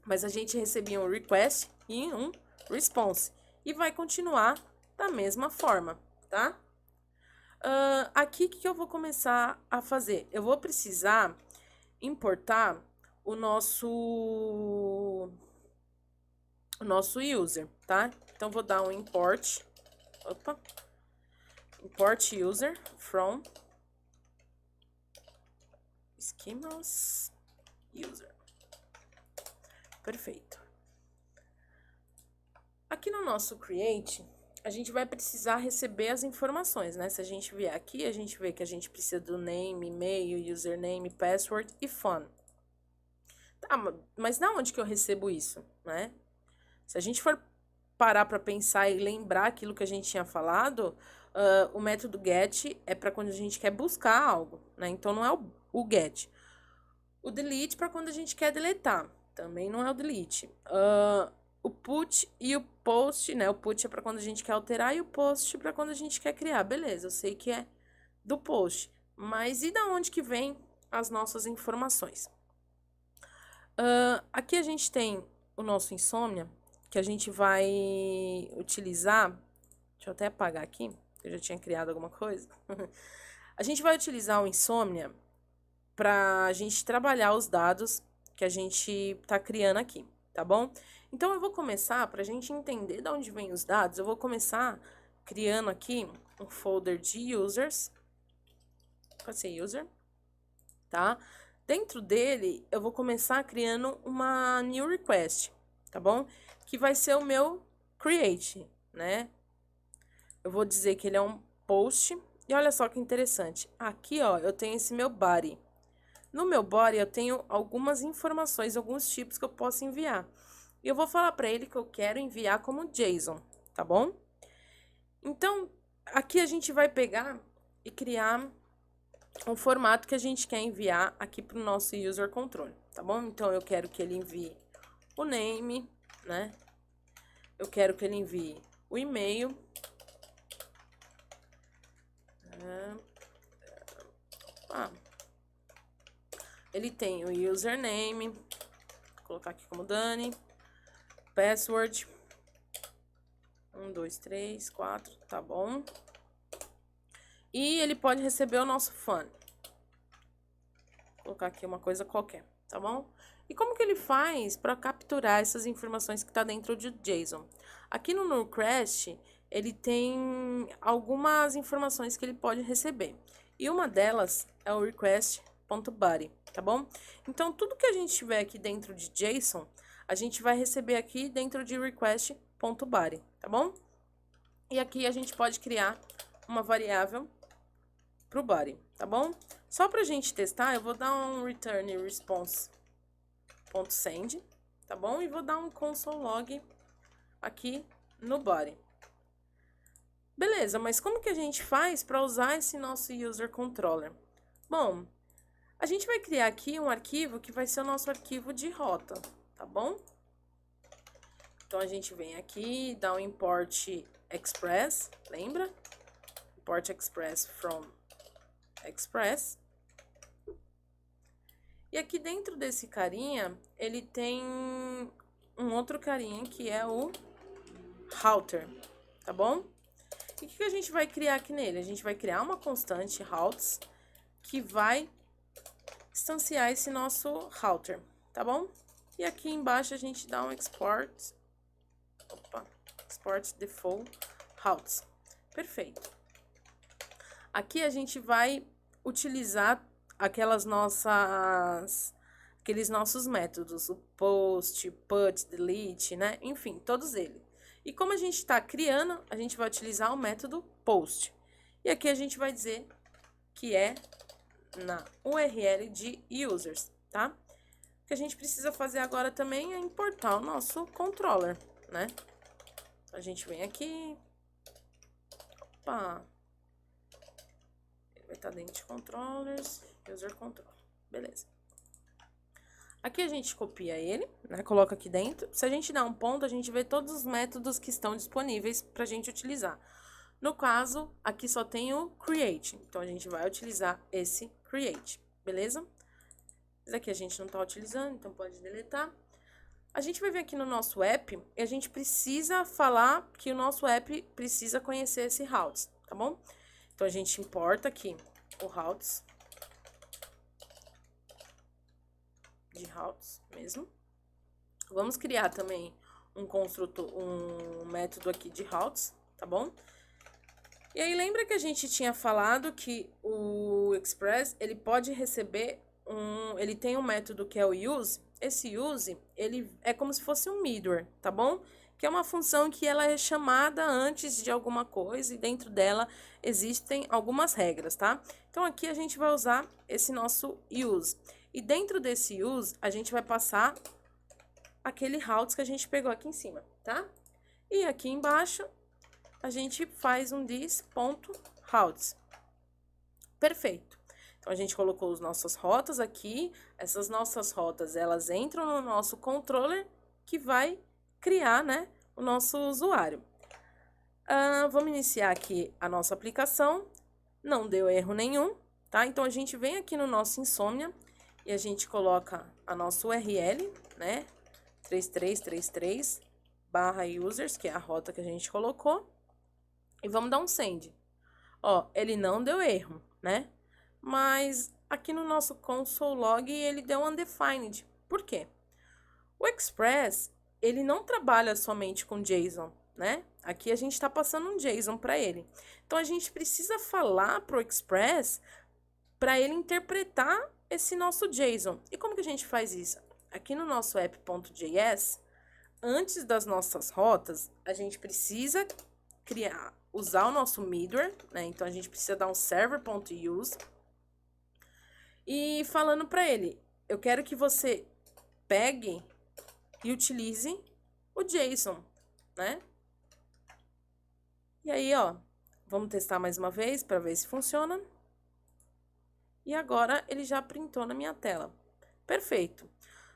mas a gente recebia um request e um response. E vai continuar da mesma forma, tá? Aqui, o que eu vou começar a fazer? Eu vou precisar importar o nosso user, tá? Então, vou dar um import user from schemas user. Perfeito. Aqui no nosso create, a gente vai precisar receber as informações, né? Se a gente vier aqui, a gente vê que a gente precisa do name, e-mail, username, password e phone. Tá, mas da onde que eu recebo isso, né? Se a gente for parar para pensar e lembrar aquilo que a gente tinha falado, o método get é para quando a gente quer buscar algo, né? Então não é o get. O delete para quando a gente quer deletar, também não é o delete. O put e o post, né? O put é para quando a gente quer alterar e o post para quando a gente quer criar. Beleza, eu sei que é do post. Mas e da onde que vem as nossas informações? Aqui a gente tem o nosso Insomnia, que a gente vai utilizar. Deixa eu até apagar aqui, eu já tinha criado alguma coisa. A gente vai utilizar o Insomnia para a gente trabalhar os dados que a gente está criando aqui, tá bom? Então, eu vou começar, para a gente entender de onde vem os dados, eu vou começar criando aqui um folder de users, pode ser user, tá? Dentro dele, eu vou começar criando uma new request, tá bom? Que vai ser o meu create, né? Eu vou dizer que ele é um post, e olha só que interessante, aqui, ó, eu tenho esse meu body. No meu body, eu tenho algumas informações, alguns tipos que eu posso enviar. E eu vou falar para ele que eu quero enviar como JSON, tá bom? Então, aqui a gente vai pegar e criar um formato que a gente quer enviar aqui para o nosso user control, tá bom? Então, eu quero que ele envie o name, né? Eu quero que ele envie o e-mail. Ele tem o username, vou colocar aqui como Dani, password, 1, 2, 3, 4, tá bom? E ele pode receber o nosso phone. Vou colocar aqui uma coisa qualquer, tá bom? E como que ele faz para capturar essas informações que tá dentro de JSON? Aqui no Node-REST, ele tem algumas informações que ele pode receber. E uma delas é o request.body, tá bom? Então, tudo que a gente tiver aqui dentro de JSON, a gente vai receber aqui dentro de request.body, tá bom? E aqui a gente pode criar uma variável pro body, tá bom? Só pra gente testar, eu vou dar um return response.send, tá bom? E vou dar um console log aqui no body. Beleza, mas como que a gente faz para usar esse nosso user controller? Bom, a gente vai criar aqui um arquivo que vai ser o nosso arquivo de rota, tá bom? Então, a gente vem aqui, dá um import express, lembra? Import express from express. E aqui dentro desse carinha, ele tem um outro carinha que é o router, tá bom? E o que a gente vai criar aqui nele? A gente vai criar uma constante routes que vai instanciar esse nosso router, tá bom? E aqui embaixo a gente dá um export default routes. Perfeito. Aqui a gente vai utilizar aqueles nossos métodos, o post, put, delete, né? Enfim, todos eles. E como a gente está criando, a gente vai utilizar o método post. E aqui a gente vai dizer que é na URL de users, tá? O que a gente precisa fazer agora também é importar o nosso controller, né? A gente vem aqui. Opa! Ele vai estar dentro de controllers, user controller. Beleza. Aqui a gente copia ele, né? Coloca aqui dentro. Se a gente dá um ponto, a gente vê todos os métodos que estão disponíveis para a gente utilizar. No caso, aqui só tem o create. Então, a gente vai utilizar esse create, beleza? Esse aqui a gente não está utilizando, então pode deletar. A gente vai vir aqui no nosso app e a gente precisa falar que o nosso app precisa conhecer esse routes, tá bom? Então, a gente importa aqui o routes. De routes mesmo. Vamos criar também um construtor, um método aqui de routes, tá bom? E aí, lembra que a gente tinha falado que o Express, ele pode receber ele tem um método que é o use. Esse use, ele é como se fosse um middleware, tá bom? Que é uma função que ela é chamada antes de alguma coisa e dentro dela existem algumas regras, tá? Então, aqui a gente vai usar esse nosso use. E dentro desse use, a gente vai passar aquele routes que a gente pegou aqui em cima, tá? E aqui embaixo, a gente faz um this.routes. Perfeito. Então, a gente colocou as nossas rotas aqui. Essas nossas rotas, elas entram no nosso controller que vai criar, né, o nosso usuário. Vamos iniciar aqui a nossa aplicação. Não deu erro nenhum, tá? Então, a gente vem aqui no nosso Insomnia e a gente coloca a nossa URL, né? 3333/users, que é a rota que a gente colocou. E vamos dar um send. Ó, ele não deu erro, né? Mas aqui no nosso console log ele deu undefined. Por quê? O Express, ele não trabalha somente com JSON, né? Aqui a gente está passando um JSON para ele. Então, a gente precisa falar para o Express para ele interpretar esse nosso JSON. E como que a gente faz isso? Aqui no nosso app.js, antes das nossas rotas, a gente precisa usar o nosso middleware, né? Então, a gente precisa dar um server.use e falando para ele, eu quero que você pegue e utilize o JSON, né? E aí, ó, vamos testar mais uma vez para ver se funciona. E agora ele já printou na minha tela. Perfeito.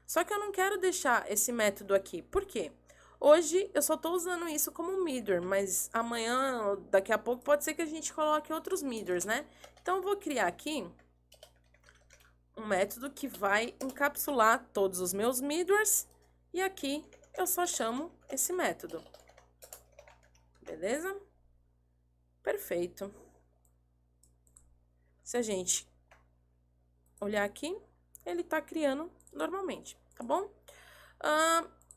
Só que eu não quero deixar esse método aqui. Por quê? Hoje eu só estou usando isso como middleware, mas amanhã, daqui a pouco, pode ser que a gente coloque outros middlers, né? Então, eu vou criar aqui um método que vai encapsular todos os meus middlers e aqui eu só chamo esse método. Beleza? Perfeito. Se a gente olhar aqui, ele está criando normalmente, tá bom?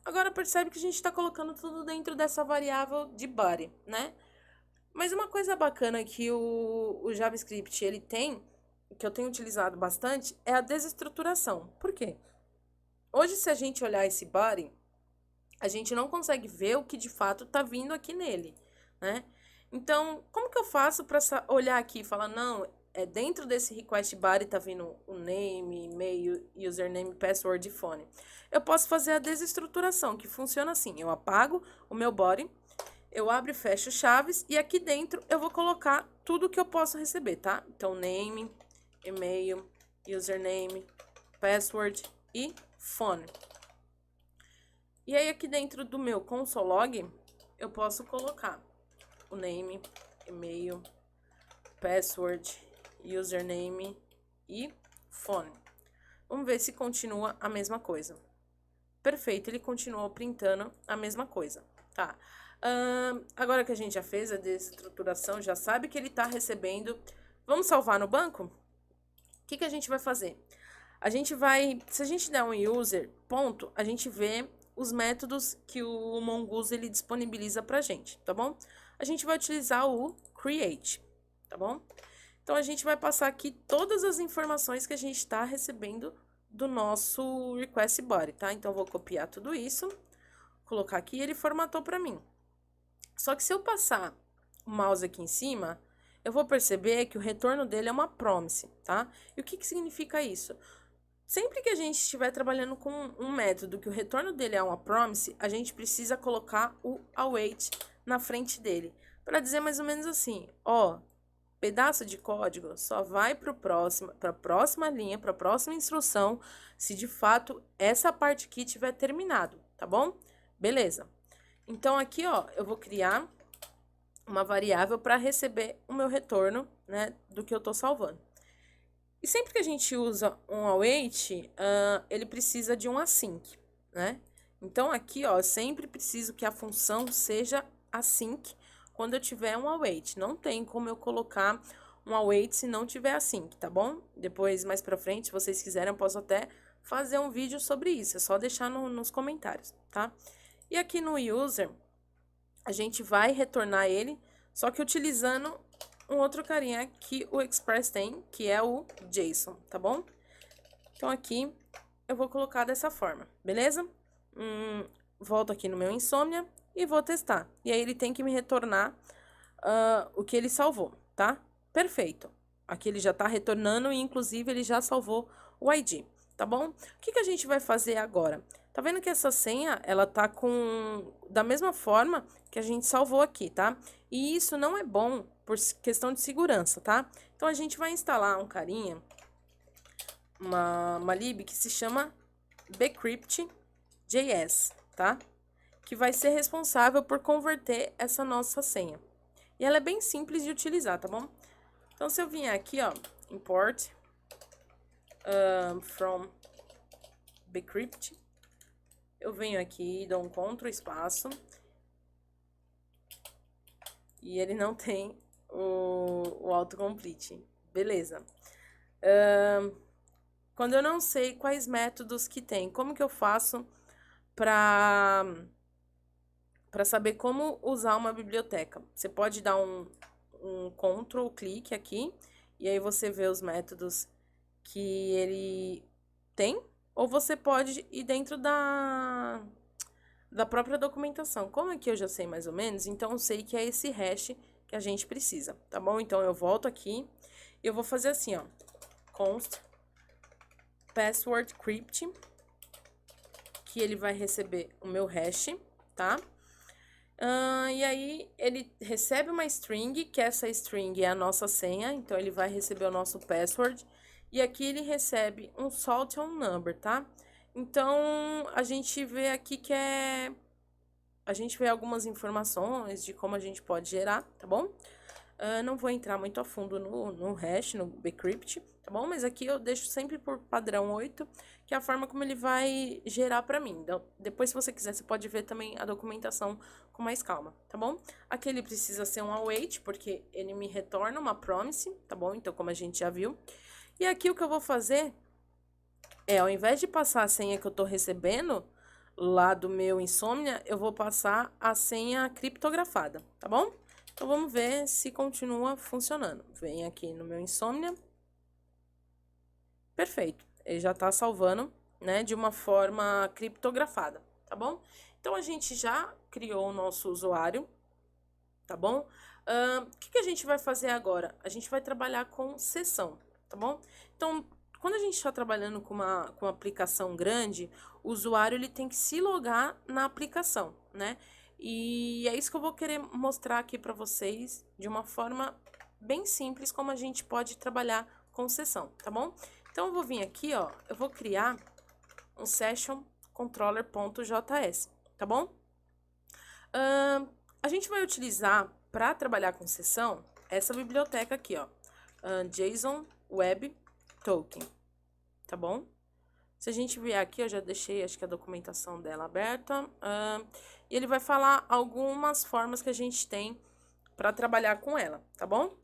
Agora percebe que a gente está colocando tudo dentro dessa variável de body, né? Mas uma coisa bacana que o JavaScript ele tem, que eu tenho utilizado bastante, é a desestruturação. Por quê? Hoje, se a gente olhar esse body, a gente não consegue ver o que de fato está vindo aqui nele, né? Então, como que eu faço para olhar aqui e falar, não, dentro desse request body tá vindo o name, e-mail, username, password e phone. Eu posso fazer a desestruturação, que funciona assim, eu apago o meu body, eu abro e fecho chaves e aqui dentro eu vou colocar tudo que eu posso receber, tá? Então, name, e-mail, username, password e phone. E aí aqui dentro do meu console log, eu posso colocar o name, e-mail, password, username e phone. Vamos ver se continua a mesma coisa. Perfeito, ele continuou printando a mesma coisa, tá? Agora que a gente já fez a desestruturação, já sabe que ele está recebendo. Vamos salvar no banco? O que que a gente vai fazer? A gente vai, se a gente der um user, ponto, a gente vê os métodos que o Mongoose ele disponibiliza pra gente, tá bom? A gente vai utilizar o create, tá bom? Então, a gente vai passar aqui todas as informações que a gente está recebendo do nosso request body, tá? Então, eu vou copiar tudo isso, colocar aqui e ele formatou para mim. Só que se eu passar o mouse aqui em cima, eu vou perceber que o retorno dele é uma promise, tá? E o que que significa isso? Sempre que a gente estiver trabalhando com um método que o retorno dele é uma promise, a gente precisa colocar o await na frente dele, para dizer mais ou menos assim, ó, pedaço de código só vai para a próxima linha, para a próxima instrução, se de fato essa parte aqui tiver terminado, tá bom? Beleza. Então, aqui, ó, eu vou criar uma variável para receber o meu retorno, né, do que eu tô salvando. E sempre que a gente usa um await, ele precisa de um async, né? Então, aqui, ó, eu sempre preciso que a função seja async quando eu tiver um await. Não tem como eu colocar um await se não tiver async, tá bom? Depois, mais pra frente, se vocês quiserem, eu posso até fazer um vídeo sobre isso. É só deixar nos comentários, tá? E aqui no user, a gente vai retornar ele, só que utilizando um outro carinha que o Express tem, que é o JSON, tá bom? Então, aqui eu vou colocar dessa forma, beleza? Volto aqui no meu Insomnia e vou testar. E aí, ele tem que me retornar o que ele salvou, tá? Perfeito. Aqui ele já tá retornando e, inclusive, ele já salvou o ID, tá bom? O que que a gente vai fazer agora? Tá vendo que essa senha, ela tá da mesma forma que a gente salvou aqui, tá? E isso não é bom por questão de segurança, tá? Então, a gente vai instalar um carinha, uma lib que se chama bcrypt.js, tá? Que vai ser responsável por converter essa nossa senha. E ela é bem simples de utilizar, tá bom? Então, se eu vier aqui, ó, import from bcrypt, eu venho aqui, dou um Ctrl espaço, e ele não tem o autocomplete. Beleza. Quando eu não sei quais métodos que tem, como que eu faço para saber como usar uma biblioteca? Você pode dar um Ctrl clique aqui, e aí você vê os métodos que ele tem, ou você pode ir dentro da própria documentação. Como aqui eu já sei mais ou menos, então eu sei que é esse hash que a gente precisa, tá bom? Então, eu volto aqui e eu vou fazer assim, ó, const password crypt, que ele vai receber o meu hash, tá? E aí, ele recebe uma string, que essa string é a nossa senha, então ele vai receber o nosso password, e aqui ele recebe um salt on number, tá? Então, a gente vê aqui que a gente vê algumas informações de como a gente pode gerar, tá bom? Não vou entrar muito a fundo no hash, no bcrypt, tá bom? Mas aqui eu deixo sempre por padrão 8, que é a forma como ele vai gerar pra mim. Então, depois, se você quiser, você pode ver também a documentação com mais calma, tá bom? Aqui ele precisa ser um await, porque ele me retorna uma promise, tá bom? Então, como a gente já viu. E aqui o que eu vou fazer ao invés de passar a senha que eu tô recebendo lá do meu Insomnia, eu vou passar a senha criptografada, tá bom? Então, vamos ver se continua funcionando. Vem aqui no meu Insomnia. Perfeito. Ele já tá salvando, né, de uma forma criptografada, tá bom? Então, a gente já criou o nosso usuário, tá bom? O que a gente vai fazer agora? A gente vai trabalhar com sessão, tá bom? Então, quando a gente está trabalhando com uma aplicação grande, o usuário ele tem que se logar na aplicação, né? E é isso que eu vou querer mostrar aqui para vocês de uma forma bem simples como a gente pode trabalhar com sessão, tá bom? Então, eu vou vir aqui, ó, eu vou criar um session controller.js, tá bom? A gente vai utilizar para trabalhar com sessão essa biblioteca aqui, ó, JSON Web Token, tá bom? Se a gente vier aqui, eu já deixei, acho que a documentação dela aberta, e ele vai falar algumas formas que a gente tem para trabalhar com ela, tá bom?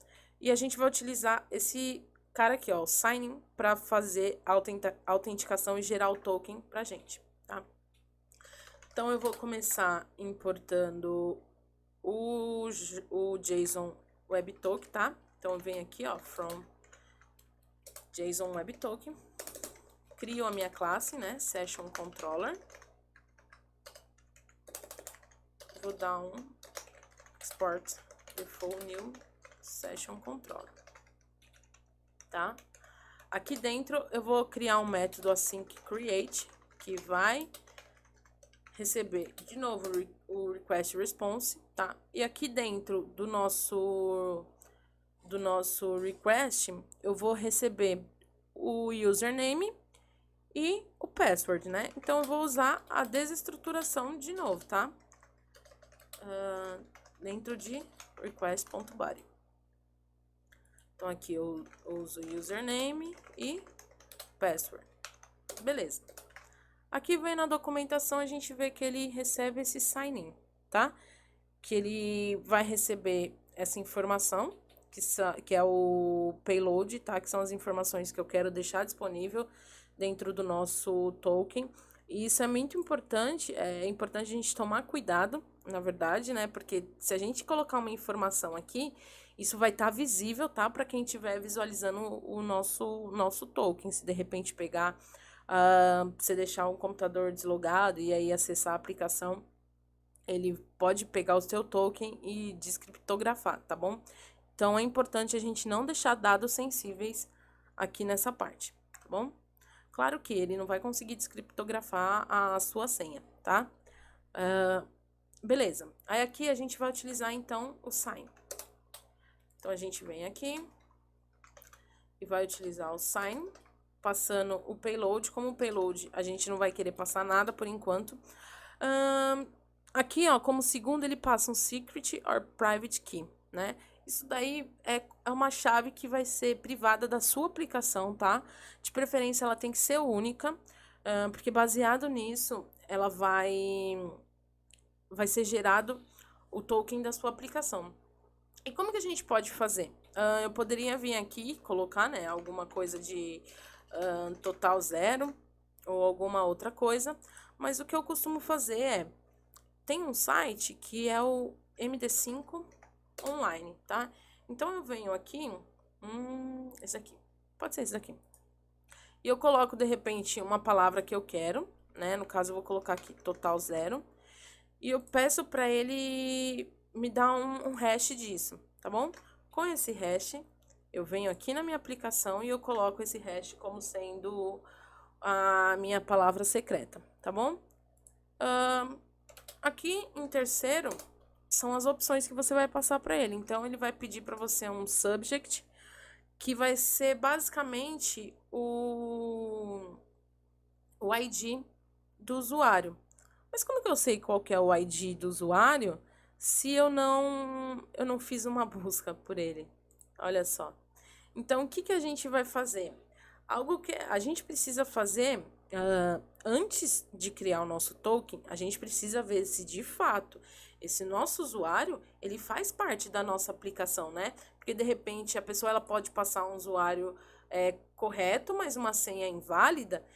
E a gente vai utilizar esse cara aqui, ó, o signing, para fazer a autenticação e gerar o token pra gente, tá? Então, eu vou começar importando o JSON Web Token, tá? Então, eu venho aqui, ó, from JSON Web Token, crio a minha classe, né, Session Controller, vou dar um export default new Session Controller, tá? Aqui dentro eu vou criar um método async create, que vai receber de novo o request response, tá? E aqui dentro do nosso request, eu vou receber o username e o password, né? Então, eu vou usar a desestruturação de novo, tá? Dentro de request.body. Então, aqui eu uso username e password. Beleza. Aqui vem na documentação, a gente vê que ele recebe esse sign-in, tá? Que ele vai receber essa informação, que é o payload, tá? Que são as informações que eu quero deixar disponível dentro do nosso token. E isso é muito importante, é importante a gente tomar cuidado, na verdade, né? Porque se a gente colocar uma informação aqui, isso vai estar visível, tá? Para quem estiver visualizando o nosso token. Se de repente pegar, você deixar um computador deslogado e aí acessar a aplicação, ele pode pegar o seu token e descriptografar, tá bom? Então, é importante a gente não deixar dados sensíveis aqui nessa parte, tá bom? Claro que ele não vai conseguir descriptografar a sua senha, tá? Beleza. Aí aqui a gente vai utilizar, então, o sign. Então, a gente vem aqui e vai utilizar o sign, passando o payload. Como o payload a gente não vai querer passar nada por enquanto. Aqui, ó, como segundo, ele passa um secret or private key, né? Isso daí é uma chave que vai ser privada da sua aplicação, tá? De preferência, ela tem que ser única, porque baseado nisso, ela vai ser gerado o token da sua aplicação. E como que a gente pode fazer? Eu poderia vir aqui e colocar, né, alguma coisa de total 0 ou alguma outra coisa, mas o que eu costumo fazer é, tem um site que é o MD5 online, tá? Então, eu venho aqui, esse aqui, pode ser esse daqui. E eu coloco, de repente, uma palavra que eu quero, né? No caso, eu vou colocar aqui total 0. E eu peço para ele me dar um hash disso, tá bom? Com esse hash, eu venho aqui na minha aplicação e eu coloco esse hash como sendo a minha palavra secreta, tá bom? Aqui em terceiro, são as opções que você vai passar para ele. Então, ele vai pedir para você um subject, que vai ser basicamente o ID do usuário. Mas como que eu sei qual que é o ID do usuário se eu não fiz uma busca por ele? Olha só. Então, o que a gente vai fazer? Algo que a gente precisa fazer antes de criar o nosso token, a gente precisa ver se de fato esse nosso usuário, ele faz parte da nossa aplicação, né? Porque de repente a pessoa ela pode passar um usuário correto, mas uma senha inválida,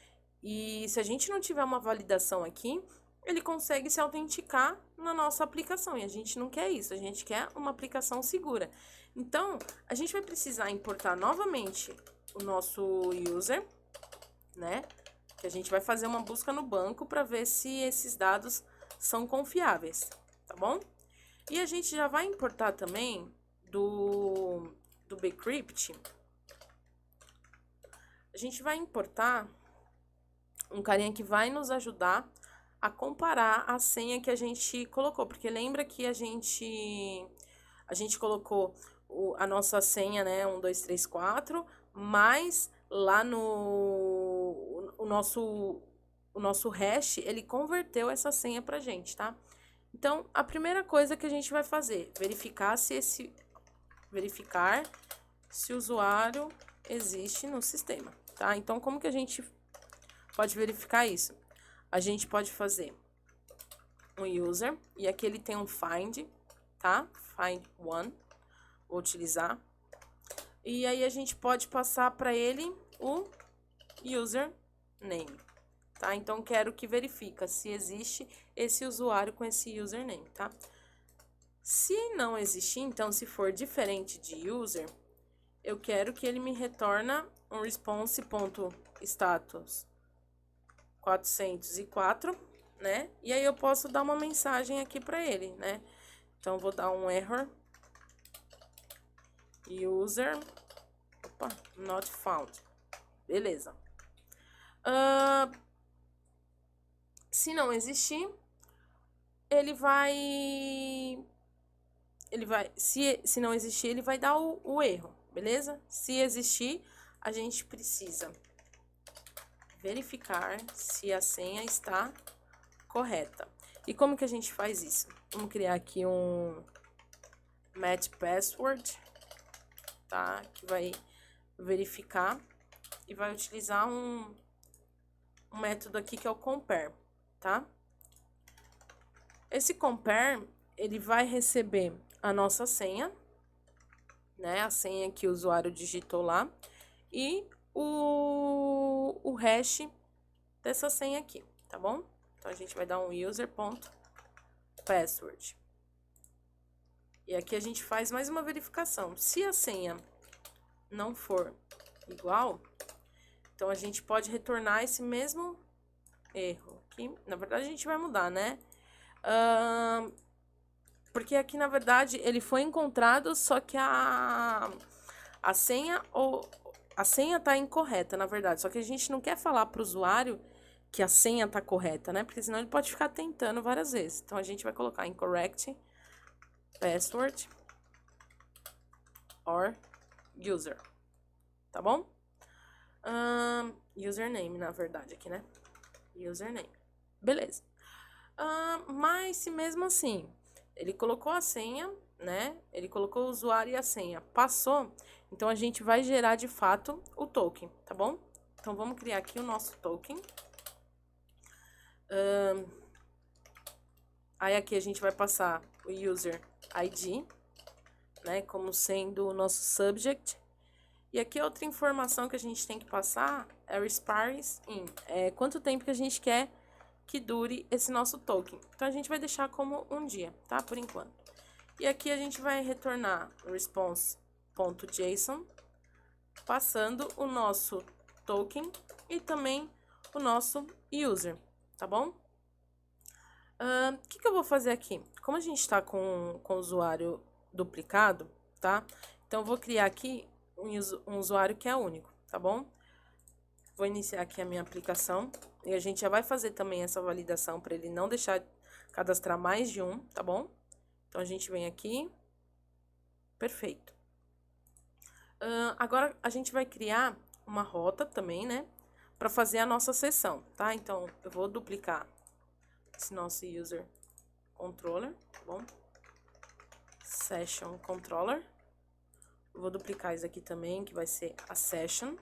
e se a gente não tiver uma validação aqui, ele consegue se autenticar na nossa aplicação, e a gente não quer isso, a gente quer uma aplicação segura. Então, a gente vai precisar importar novamente o nosso user, né? Que a gente vai fazer uma busca no banco para ver se esses dados são confiáveis, tá bom? E a gente já vai importar também do bcrypt. A gente vai importar um carinha que vai nos ajudar a comparar a senha que a gente colocou. Porque lembra que a gente colocou a nossa senha, né? 1, 2, 3, 4, mas lá no o nosso hash, ele converteu essa senha pra gente, tá? Então, a primeira coisa que a gente vai fazer, verificar se o usuário existe no sistema, tá? Então, como que a gente pode verificar isso? A gente pode fazer um user, e aqui ele tem um find, tá? Find one, vou utilizar. E aí a gente pode passar para ele o username, tá? Então, quero que verifica se existe esse usuário com esse username, tá? Se não existir, então, se for diferente de user, eu quero que ele me retorna um response.status 404, né? E aí eu posso dar uma mensagem aqui para ele, né? Então, vou dar um error user not found. Beleza. Se não existir, se não existir, ele vai dar o erro, beleza? Se existir, a gente precisa verificar se a senha está correta. E como que a gente faz isso? Vamos criar aqui um match password, tá? Que vai verificar e vai utilizar um método aqui que é o compare, tá? Esse compare, ele vai receber a nossa senha, né? A senha que o usuário digitou lá e o hash dessa senha aqui, tá bom? Então, a gente vai dar um user.password. E aqui a gente faz mais uma verificação. Se a senha não for igual, então a gente pode retornar esse mesmo erro. Aqui, na verdade, a gente vai mudar, né? Porque aqui, na verdade, ele foi encontrado, só que a senha tá incorreta, na verdade. Só que a gente não quer falar para o usuário que a senha tá correta, né? Porque senão ele pode ficar tentando várias vezes. Então, a gente vai colocar incorrect password or user, tá bom? Username, na verdade, aqui, né? Username. Beleza. Mas se mesmo assim, ele colocou a senha, né? Ele colocou o usuário e a senha, passou, então a gente vai gerar de fato o token, tá bom? Então, vamos criar aqui o nosso token. Aí aqui a gente vai passar o user ID, né? Como sendo o nosso subject. E aqui outra informação que a gente tem que passar é o expires in. É quanto tempo que a gente quer que dure esse nosso token. Então, a gente vai deixar como um dia, tá? Por enquanto. E aqui a gente vai retornar response.json, passando o nosso token e também o nosso user, tá bom? O que eu vou fazer aqui? Como a gente está com o usuário duplicado, tá? Então, eu vou criar aqui um usuário que é único, tá bom? Vou iniciar aqui a minha aplicação e a gente já vai fazer também essa validação para ele não deixar cadastrar mais de um, tá bom? Então, a gente vem aqui. Perfeito. Agora, a gente vai criar uma rota também, né? Para fazer a nossa sessão, tá? Então, eu vou duplicar esse nosso user controller, tá bom? Session controller. Eu vou duplicar isso aqui também, que vai ser a session.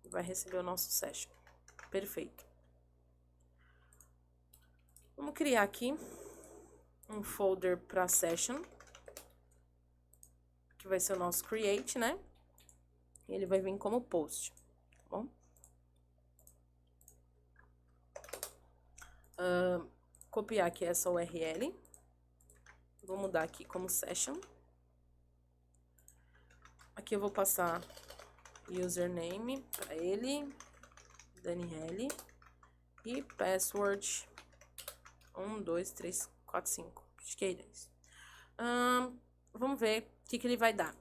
Vai receber o nosso session. Perfeito. Vamos criar aqui um folder para session, que vai ser o nosso create, né? E ele vai vir como post, tá bom? Copiar aqui essa URL. Vou mudar aqui como session. Aqui eu vou passar username para ele, Daniele, e password 1, 2, 3, 4, 5. Acho que é isso. Vamos ver o que ele vai dar.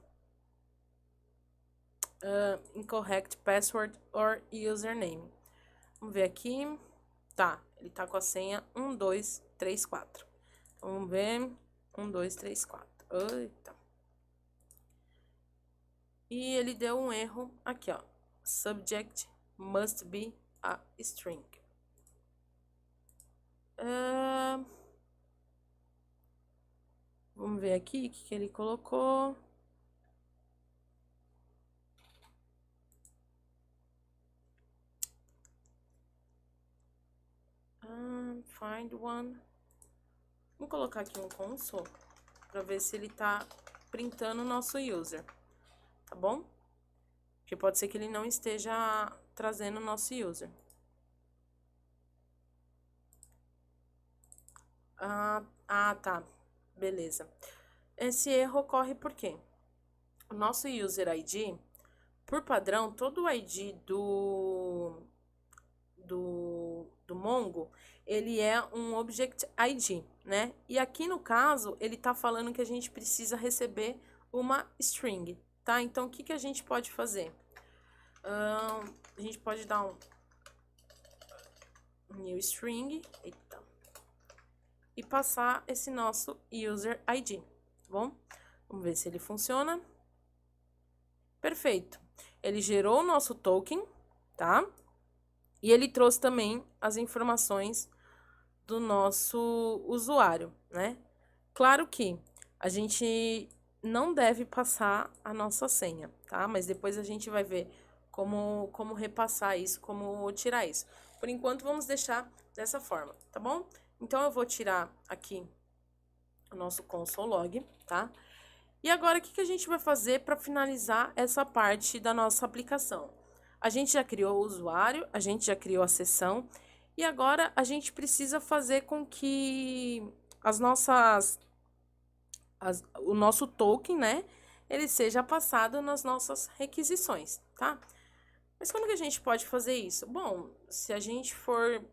Incorrect password or username. Vamos ver aqui. Tá, ele tá com a senha 1234. Vamos ver. 1234. Eita. E ele deu um erro aqui, ó. Subject must be a string. Vamos ver aqui o que ele colocou. Find one. Vamos colocar aqui um console para ver se ele tá printando o nosso user, tá bom? Porque pode ser que ele não esteja trazendo o nosso user. Tá. Beleza. Esse erro ocorre por quê? O nosso user ID, por padrão, todo o ID do Mongo, ele é um Object ID, né? E aqui no caso, ele tá falando que a gente precisa receber uma string, tá? Então, o que a gente pode fazer? A gente pode dar um new string, eita, e passar esse nosso user ID, tá bom? Vamos ver se ele funciona. Perfeito. Ele gerou o nosso token, tá? E ele trouxe também as informações do nosso usuário, né? Claro que a gente não deve passar a nossa senha, tá? Mas depois a gente vai ver como repassar isso, como tirar isso. Por enquanto, vamos deixar dessa forma, tá bom? Então, eu vou tirar aqui o nosso console log, tá? E agora, o que a gente vai fazer para finalizar essa parte da nossa aplicação? A gente já criou o usuário, a gente já criou a sessão, e agora a gente precisa fazer com que o nosso token, né, ele seja passado nas nossas requisições, tá? Mas como que a gente pode fazer isso? Bom, se a gente for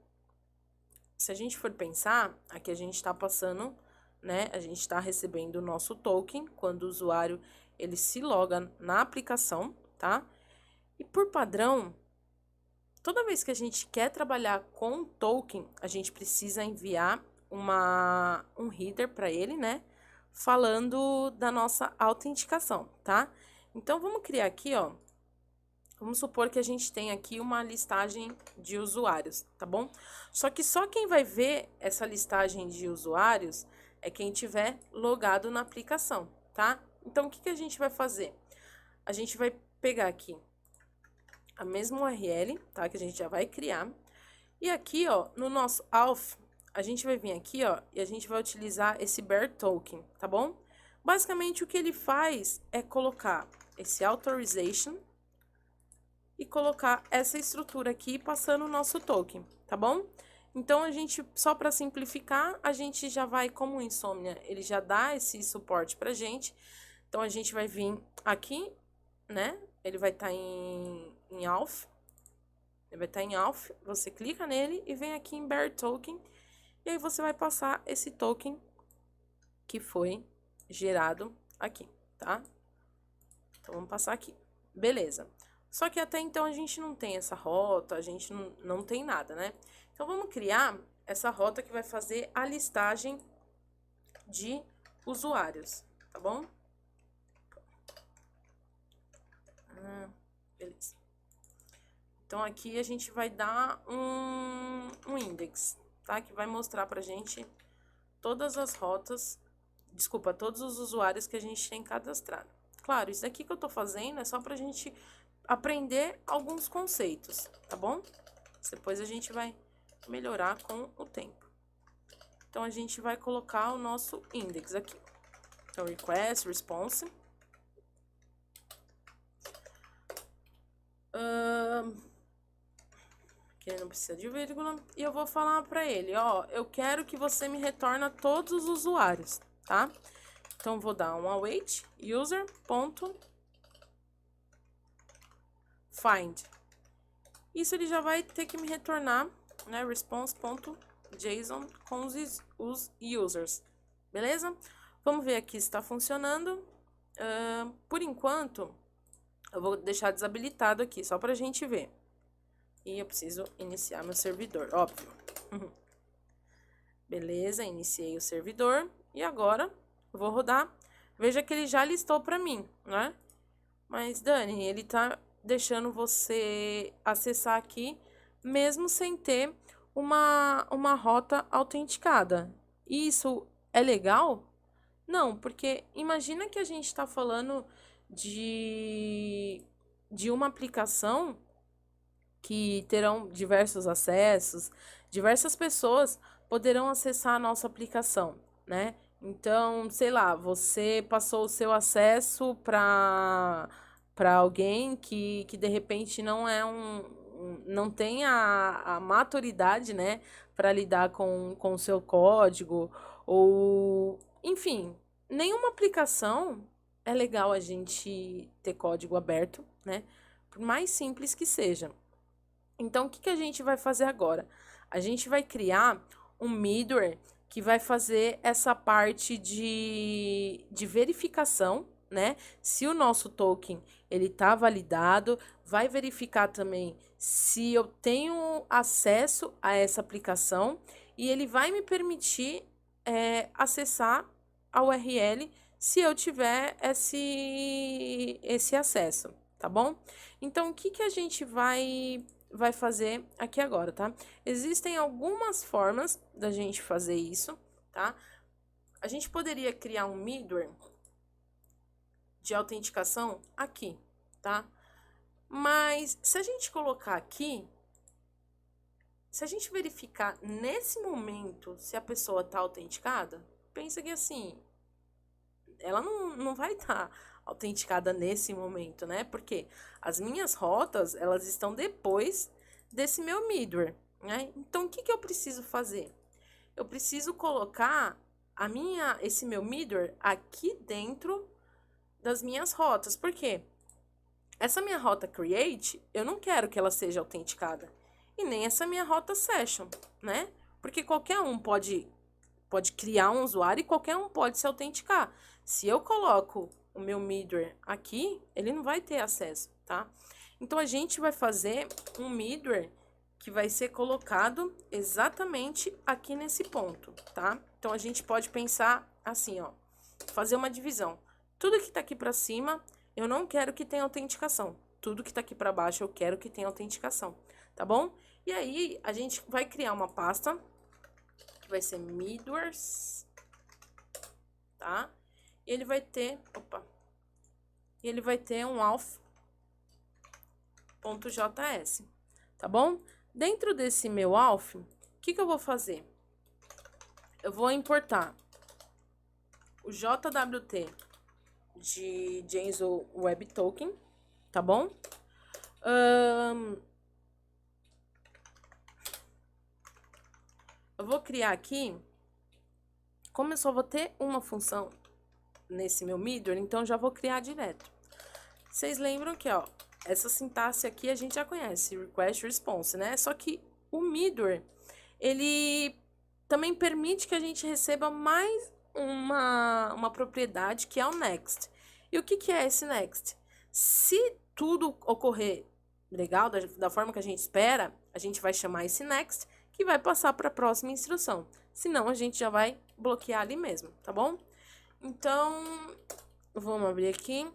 pensar, aqui a gente está passando, né, a gente está recebendo o nosso token quando o usuário ele se loga na aplicação, tá? E por padrão, toda vez que a gente quer trabalhar com token, a gente precisa enviar um header para ele, né? Falando da nossa autenticação, tá? Então, vamos criar aqui, ó. Vamos supor que a gente tem aqui uma listagem de usuários, tá bom? Só que só quem vai ver essa listagem de usuários é quem tiver logado na aplicação, tá? Então, o que a gente vai fazer? A gente vai pegar aqui a mesma URL, tá? Que a gente já vai criar. E aqui, ó, no nosso auth, a gente vai vir aqui, ó, e a gente vai utilizar esse bear token, tá bom? Basicamente, o que ele faz é colocar esse authorization e colocar essa estrutura aqui passando o nosso token, tá bom? Então, a gente, só para simplificar, a gente já vai, como o Insomnia, ele já dá esse suporte pra gente. Então, a gente vai vir aqui, né? Ele vai estar em auth. Ele vai estar em auth. Você clica nele e vem aqui em bear token. E aí, você vai passar esse token que foi gerado aqui, tá? Então, vamos passar aqui. Beleza. Só que até então a gente não tem essa rota, a gente não tem nada, né? Então, vamos criar essa rota que vai fazer a listagem de usuários, tá bom? Beleza. Então, aqui a gente vai dar um index, tá? Que vai mostrar pra gente todas as rotas, desculpa, todos os usuários que a gente tem cadastrado. Claro, isso aqui que eu tô fazendo é só pra gente aprender alguns conceitos, tá bom? Depois a gente vai melhorar com o tempo. Então, a gente vai colocar o nosso index aqui. Então, request, response. Que ele não precisa de vírgula. E eu vou falar pra ele, ó, eu quero que você me retorne todos os usuários, tá? Então, vou dar um await user.find. Isso ele já vai ter que me retornar, né, response.json com os users, beleza? Vamos ver aqui se está funcionando. Por enquanto, eu vou deixar desabilitado aqui, só pra gente ver. E eu preciso iniciar meu servidor, óbvio. Beleza, iniciei o servidor. E agora, eu vou rodar. Veja que ele já listou pra mim, né? Mas, Dani, ele tá deixando você acessar aqui, mesmo sem ter uma rota autenticada. Isso é legal? Não, porque imagina que a gente está falando de uma aplicação que terão diversos acessos, diversas pessoas poderão acessar a nossa aplicação, né? Então, sei lá, você passou o seu acesso para alguém que de repente não é não tem a maturidade, né, para lidar com o seu código, ou enfim, nenhuma aplicação é legal a gente ter código aberto, né? Por mais simples que seja. Então, o que a gente vai fazer agora? A gente vai criar um middleware que vai fazer essa parte de verificação, né? Se o nosso token ele está validado, vai verificar também se eu tenho acesso a essa aplicação e ele vai me permitir acessar a URL se eu tiver esse acesso, tá bom? Então, o que a gente vai fazer aqui agora, tá? Existem algumas formas da gente fazer isso, tá? A gente poderia criar um middleware de autenticação aqui, tá? Mas se a gente colocar aqui, se a gente verificar nesse momento se a pessoa tá autenticada, pensa que assim, ela não vai estar autenticada nesse momento, né? Porque as minhas rotas, elas estão depois desse meu middleware, né? Então, o que eu preciso fazer? Eu preciso colocar esse meu middleware aqui dentro das minhas rotas. Por quê? Essa minha rota create, eu não quero que ela seja autenticada. E nem essa minha rota session, né? Porque qualquer um pode criar um usuário e qualquer um pode se autenticar. Se eu coloco o meu middleware aqui, ele não vai ter acesso, tá? Então, a gente vai fazer um middleware que vai ser colocado exatamente aqui nesse ponto, tá? Então, a gente pode pensar assim, ó, fazer uma divisão. Tudo que tá aqui para cima, eu não quero que tenha autenticação. Tudo que tá aqui para baixo, eu quero que tenha autenticação, tá bom? E aí, a gente vai criar uma pasta que vai ser middlewares, tá? E ele vai ter, ele vai ter um auth.js, tá bom? Dentro desse meu auth, o que eu vou fazer? Eu vou importar o JWT de Janzo Web Token, tá bom? Eu vou criar aqui, como eu só vou ter uma função nesse meu middleware, então já vou criar direto. Vocês lembram que, ó, essa sintaxe aqui a gente já conhece, request response, né? Só que o middleware, ele também permite que a gente receba mais uma propriedade, que é o next. E o que é esse next? Se tudo ocorrer legal, da forma que a gente espera, a gente vai chamar esse next, que vai passar para a próxima instrução. Senão, a gente já vai bloquear ali mesmo, tá bom? Então, vamos abrir aqui.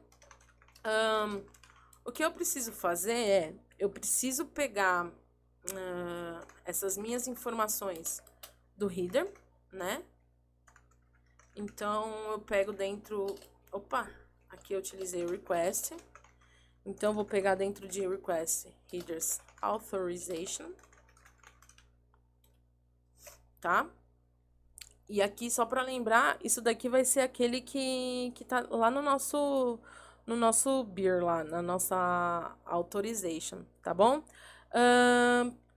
O que eu preciso fazer é, eu preciso pegar essas minhas informações do header, né? Então, eu pego dentro... aqui eu utilizei o request. Então, eu vou pegar dentro de request headers authorization, tá? E aqui, só para lembrar, isso daqui vai ser aquele que tá lá no nosso beer, lá na nossa authorization, tá bom?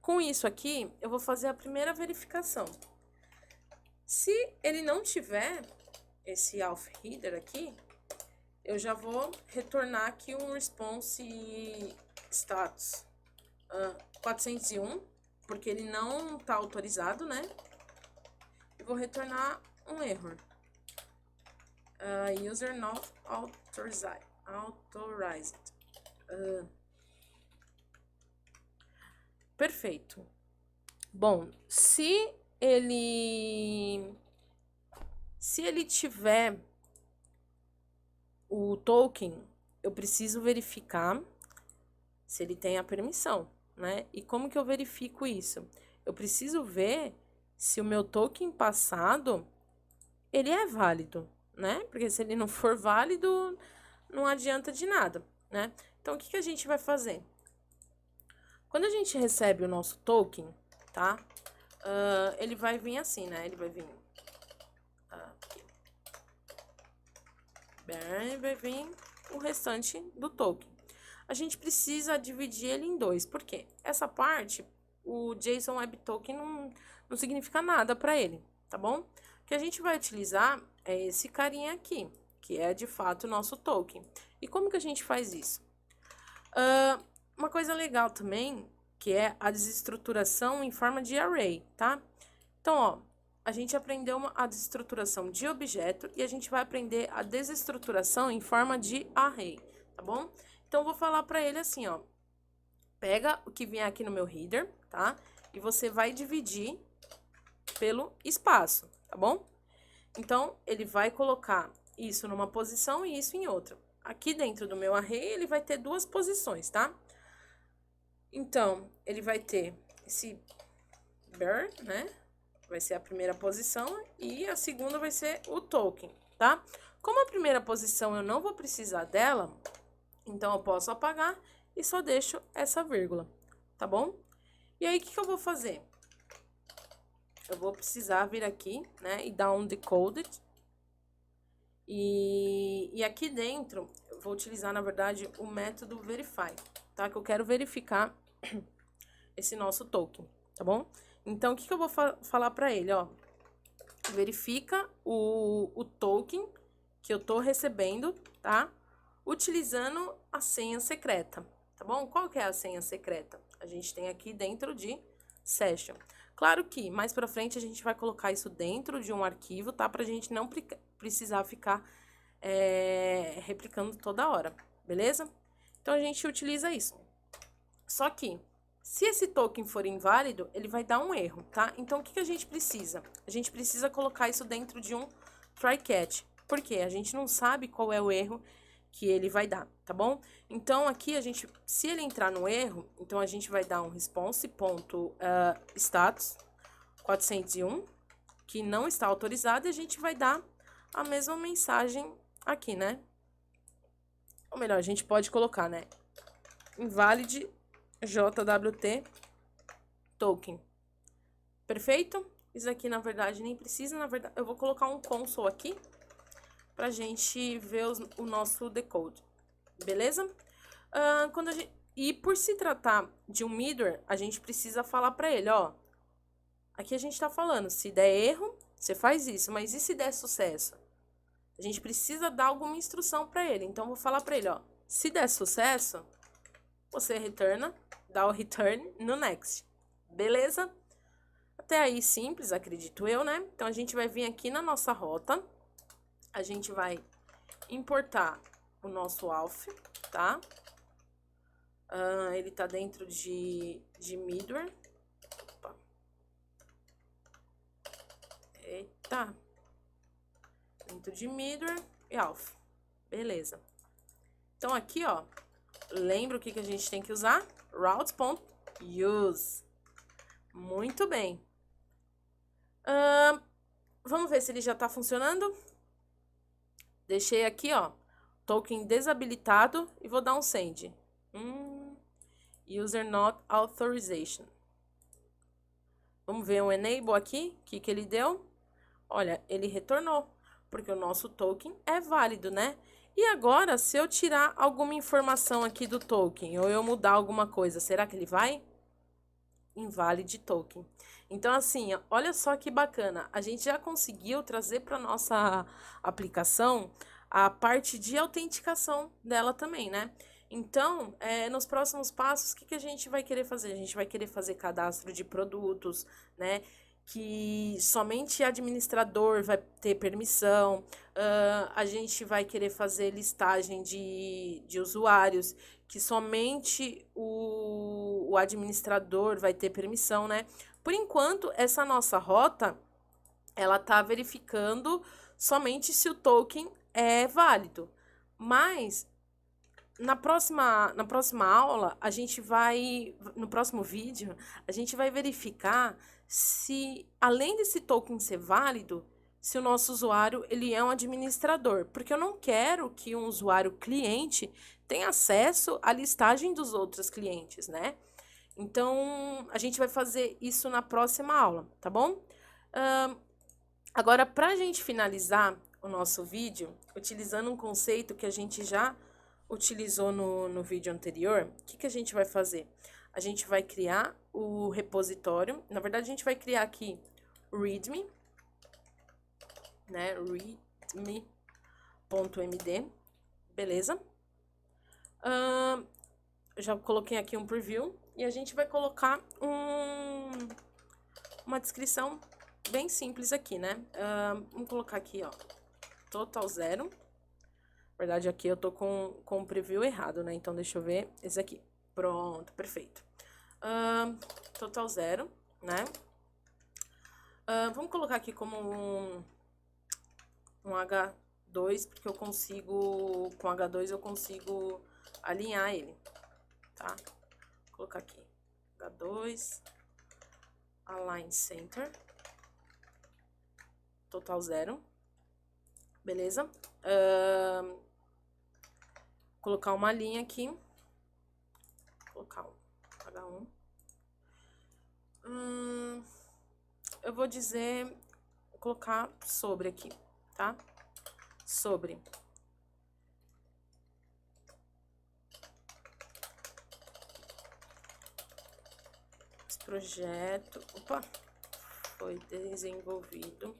Com isso aqui, eu vou fazer a primeira verificação. Se ele não tiver esse auth header aqui, eu já vou retornar aqui um response status 401, porque ele não tá autorizado, né? E vou retornar um error, User not authorized. Perfeito. Bom, se ele tiver o token, eu preciso verificar se ele tem a permissão, né? E como que eu verifico isso? Eu preciso ver se o meu token passado, ele é válido, né? Porque se ele não for válido, não adianta de nada, né? Então, o que que a gente vai fazer? Quando a gente recebe o nosso token, tá? Ele vai vir assim, né? Ele vai vir aqui. Vai vir o restante do token. A gente precisa dividir ele em dois. Por quê? Essa parte, o JSON Web Token não significa nada para ele, tá bom? O que a gente vai utilizar é esse carinha aqui, que é de fato o nosso token. E como que a gente faz isso? Uma coisa legal também, que é a desestruturação em forma de array, tá? Então, ó, a gente aprendeu a desestruturação de objeto e a gente vai aprender a desestruturação em forma de array, tá bom? Então, eu vou falar para ele assim, ó. Pega o que vier aqui no meu header, tá? E você vai dividir pelo espaço, tá bom? Então, ele vai colocar isso numa posição e isso em outra. Aqui dentro do meu array, ele vai ter duas posições, tá? Então, ele vai ter esse bear, né? Vai ser a primeira posição e a segunda vai ser o token, tá? Como a primeira posição eu não vou precisar dela, então eu posso apagar e só deixo essa vírgula, tá bom? E aí, o que eu vou fazer? Eu vou precisar vir aqui, né, e dar um decoded. E aqui dentro, eu vou utilizar, na verdade, o método verify, tá? Que eu quero verificar esse nosso token, tá bom? Então, o que eu vou falar para ele, ó? Verifica o token que eu tô recebendo, tá? Utilizando a senha secreta, tá bom? Qual que é a senha secreta? A gente tem aqui dentro de session. Claro que mais pra frente a gente vai colocar isso dentro de um arquivo, tá? Pra gente não precisar ficar replicando toda hora, beleza? Então, a gente utiliza isso. Só que, se esse token for inválido, ele vai dar um erro, tá? Então, o que a gente precisa? A gente precisa colocar isso dentro de um try catch. Por quê? A gente não sabe qual é o erro que ele vai dar, tá bom? Então, aqui, se ele entrar no erro, então a gente vai dar um response.status 401, que não está autorizado, e a gente vai dar a mesma mensagem aqui, né? Ou melhor, a gente pode colocar, né? Invalid JWT token. Perfeito? Isso aqui, na verdade, nem precisa. Na verdade, eu vou colocar um console aqui pra gente ver o nosso decode. Beleza? E por se tratar de um middleware, a gente precisa falar pra ele, ó. Aqui a gente tá falando, se der erro, você faz isso. Mas e se der sucesso? A gente precisa dar alguma instrução pra ele. Então, eu vou falar pra ele, ó. Se der sucesso, você dá o return no next. Beleza? Até aí simples, acredito eu, né? Então, a gente vai vir aqui na nossa rota. A gente vai importar o nosso auth, tá? Ele tá dentro de middleware. Opa. Eita. Dentro de middleware e auth. Beleza. Então, aqui, ó. Lembra o que a gente tem que usar? Routes.use. Muito bem. Vamos ver se ele já tá funcionando. Deixei aqui, ó, token desabilitado e vou dar um send. User not authorization. Vamos ver o enable aqui, o que ele deu. Olha, ele retornou, porque o nosso token é válido, né? E agora, se eu tirar alguma informação aqui do token, ou eu mudar alguma coisa, será que ele vai? Invalid token. Então, assim, olha só que bacana. A gente já conseguiu trazer para nossa aplicação a parte de autenticação dela também, né? Então, nos próximos passos, o que a gente vai querer fazer? A gente vai querer fazer cadastro de produtos, né? que somente administrador vai ter permissão, a gente vai querer fazer listagem de usuários, que somente o administrador vai ter permissão, né? Por enquanto, essa nossa rota, ela tá verificando somente se o token é válido. Mas na próxima aula, no próximo vídeo, a gente vai verificar se, além desse token ser válido, se o nosso usuário ele é um administrador. Porque eu não quero que um usuário cliente tenha acesso à listagem dos outros clientes, né? Então, a gente vai fazer isso na próxima aula, tá bom? Agora, para a gente finalizar o nosso vídeo, utilizando um conceito que a gente já utilizou no vídeo anterior, o que a gente vai fazer? A gente vai criar o repositório. Na verdade, a gente vai criar aqui o readme, né? readme.md, beleza? Eu já coloquei aqui um preview e a gente vai colocar uma descrição bem simples aqui, né? Vamos colocar aqui, ó, total 0. Na verdade, aqui eu tô com o preview errado, né? Então, deixa eu ver esse aqui. Pronto, perfeito. Total 0, né? Vamos colocar aqui como um H2, porque eu consigo, com H2 eu consigo alinhar ele, tá? Vou colocar aqui, H2, align center, total 0, beleza? Colocar uma linha aqui, colocar um H1. Eu vou colocar sobre aqui, tá? Sobre. Esse projeto, foi desenvolvido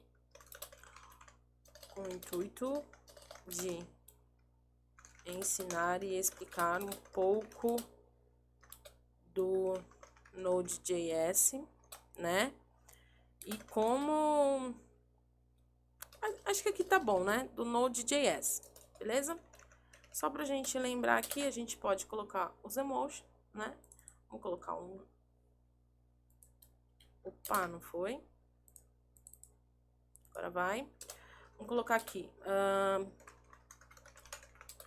com o intuito de ensinar e explicar um pouco do Node.js, né? E como... Acho que aqui tá bom, né? Do Node.js, beleza? Só pra gente lembrar aqui, a gente pode colocar os emojis, né? Vamos colocar um... Opa, não foi? Agora vai. Vamos colocar aqui.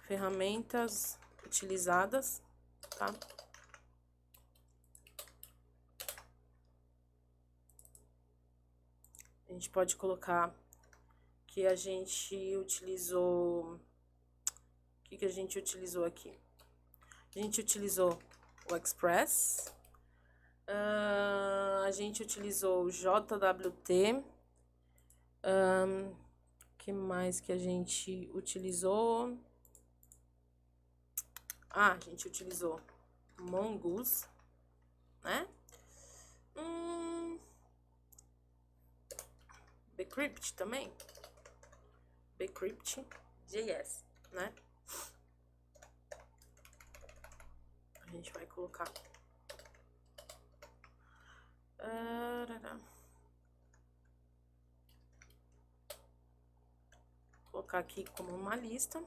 Ferramentas utilizadas, tá? A gente pode colocar que a gente utilizou... O que a gente utilizou aqui? A gente utilizou o Express. A gente utilizou o JWT. Que mais que a gente utilizou? A gente utilizou Mongoose, né? Bcrypt também. Bcrypt.js, né? A gente vai colocar. Colocar aqui como uma lista.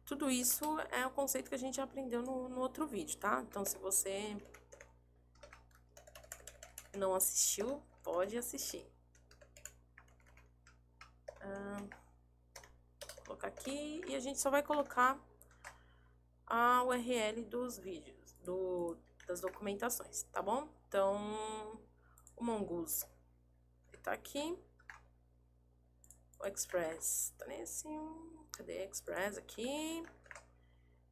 Tudo isso é o conceito que a gente aprendeu no outro vídeo, tá? Então, se você não assistiu, pode assistir. Vou colocar aqui e a gente só vai colocar a URL dos vídeos, das documentações, tá bom? Então, o Mongoose tá aqui. O Express tá nesse. Cadê Express aqui?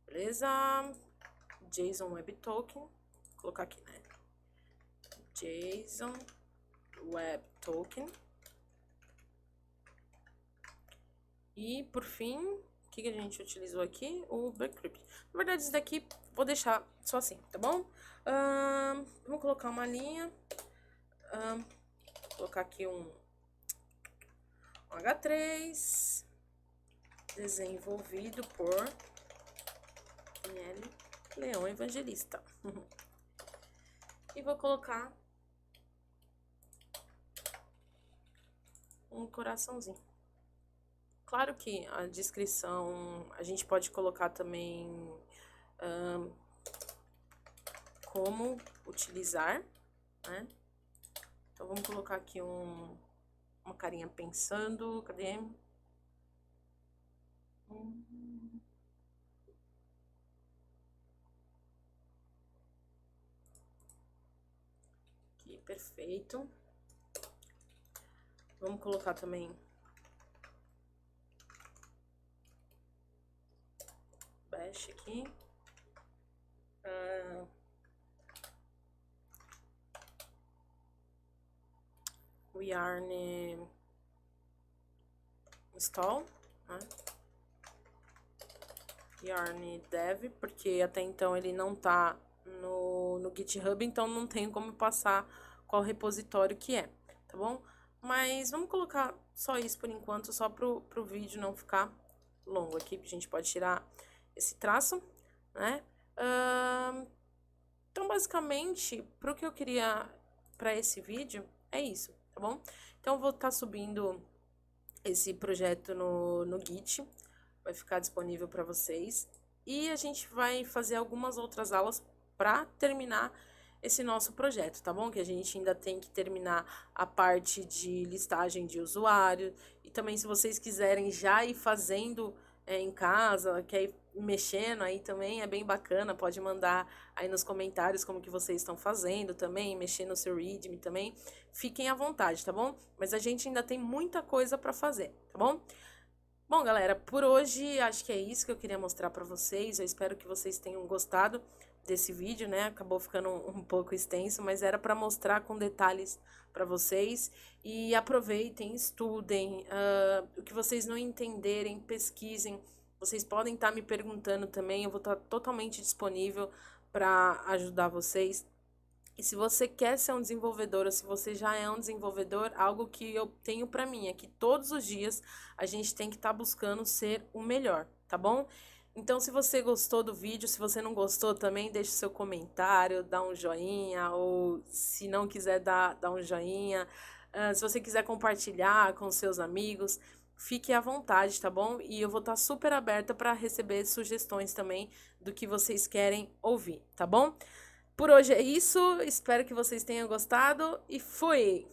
Beleza. JSON Web Token. Vou colocar aqui, né? JSON Web Token. E, por fim, o que a gente utilizou aqui? O Bcrypt. Na verdade, isso daqui vou deixar só assim, tá bom? Vamos colocar uma linha. Vou colocar aqui um H3 desenvolvido por Leão Evangelista. E vou colocar coraçãozinho. Claro que a descrição a gente pode colocar também como utilizar, né? Então vamos colocar aqui uma carinha pensando, cadê? Aqui, perfeito. Vamos colocar também bash aqui. Yarn install, né? Yarn dev, porque até então ele não tá no GitHub, então não tem como passar qual repositório que é, tá bom? Mas vamos colocar só isso por enquanto, só pro vídeo não ficar longo aqui, a gente pode tirar esse traço, né? Então, basicamente, pro que eu queria para esse vídeo, é isso, tá bom? Então, eu vou estar subindo esse projeto no Git, vai ficar disponível para vocês. E a gente vai fazer algumas outras aulas para terminar esse nosso projeto, tá bom? Que a gente ainda tem que terminar a parte de listagem de usuário. E também, se vocês quiserem já ir fazendo em casa, quer ir mexendo aí também, é bem bacana. Pode mandar aí nos comentários como que vocês estão fazendo também, mexer no seu README também. Fiquem à vontade, tá bom? Mas a gente ainda tem muita coisa para fazer, tá bom? Bom, galera, por hoje acho que é isso que eu queria mostrar pra vocês. Eu espero que vocês tenham gostado desse vídeo, né? Acabou ficando um pouco extenso, mas era pra mostrar com detalhes pra vocês. E aproveitem, estudem. O que vocês não entenderem, pesquisem. Vocês podem estar me perguntando também. Eu vou estar totalmente disponível para ajudar vocês. E se você quer ser um desenvolvedor, ou se você já é um desenvolvedor, algo que eu tenho pra mim é que todos os dias a gente tem que estar buscando ser o melhor, tá bom? Então, se você gostou do vídeo, se você não gostou também, deixe seu comentário, dá um joinha, ou se não quiser dá um joinha. Se você quiser compartilhar com seus amigos, fique à vontade, tá bom? E eu vou estar super aberta para receber sugestões também do que vocês querem ouvir, tá bom? Por hoje é isso, espero que vocês tenham gostado e fui!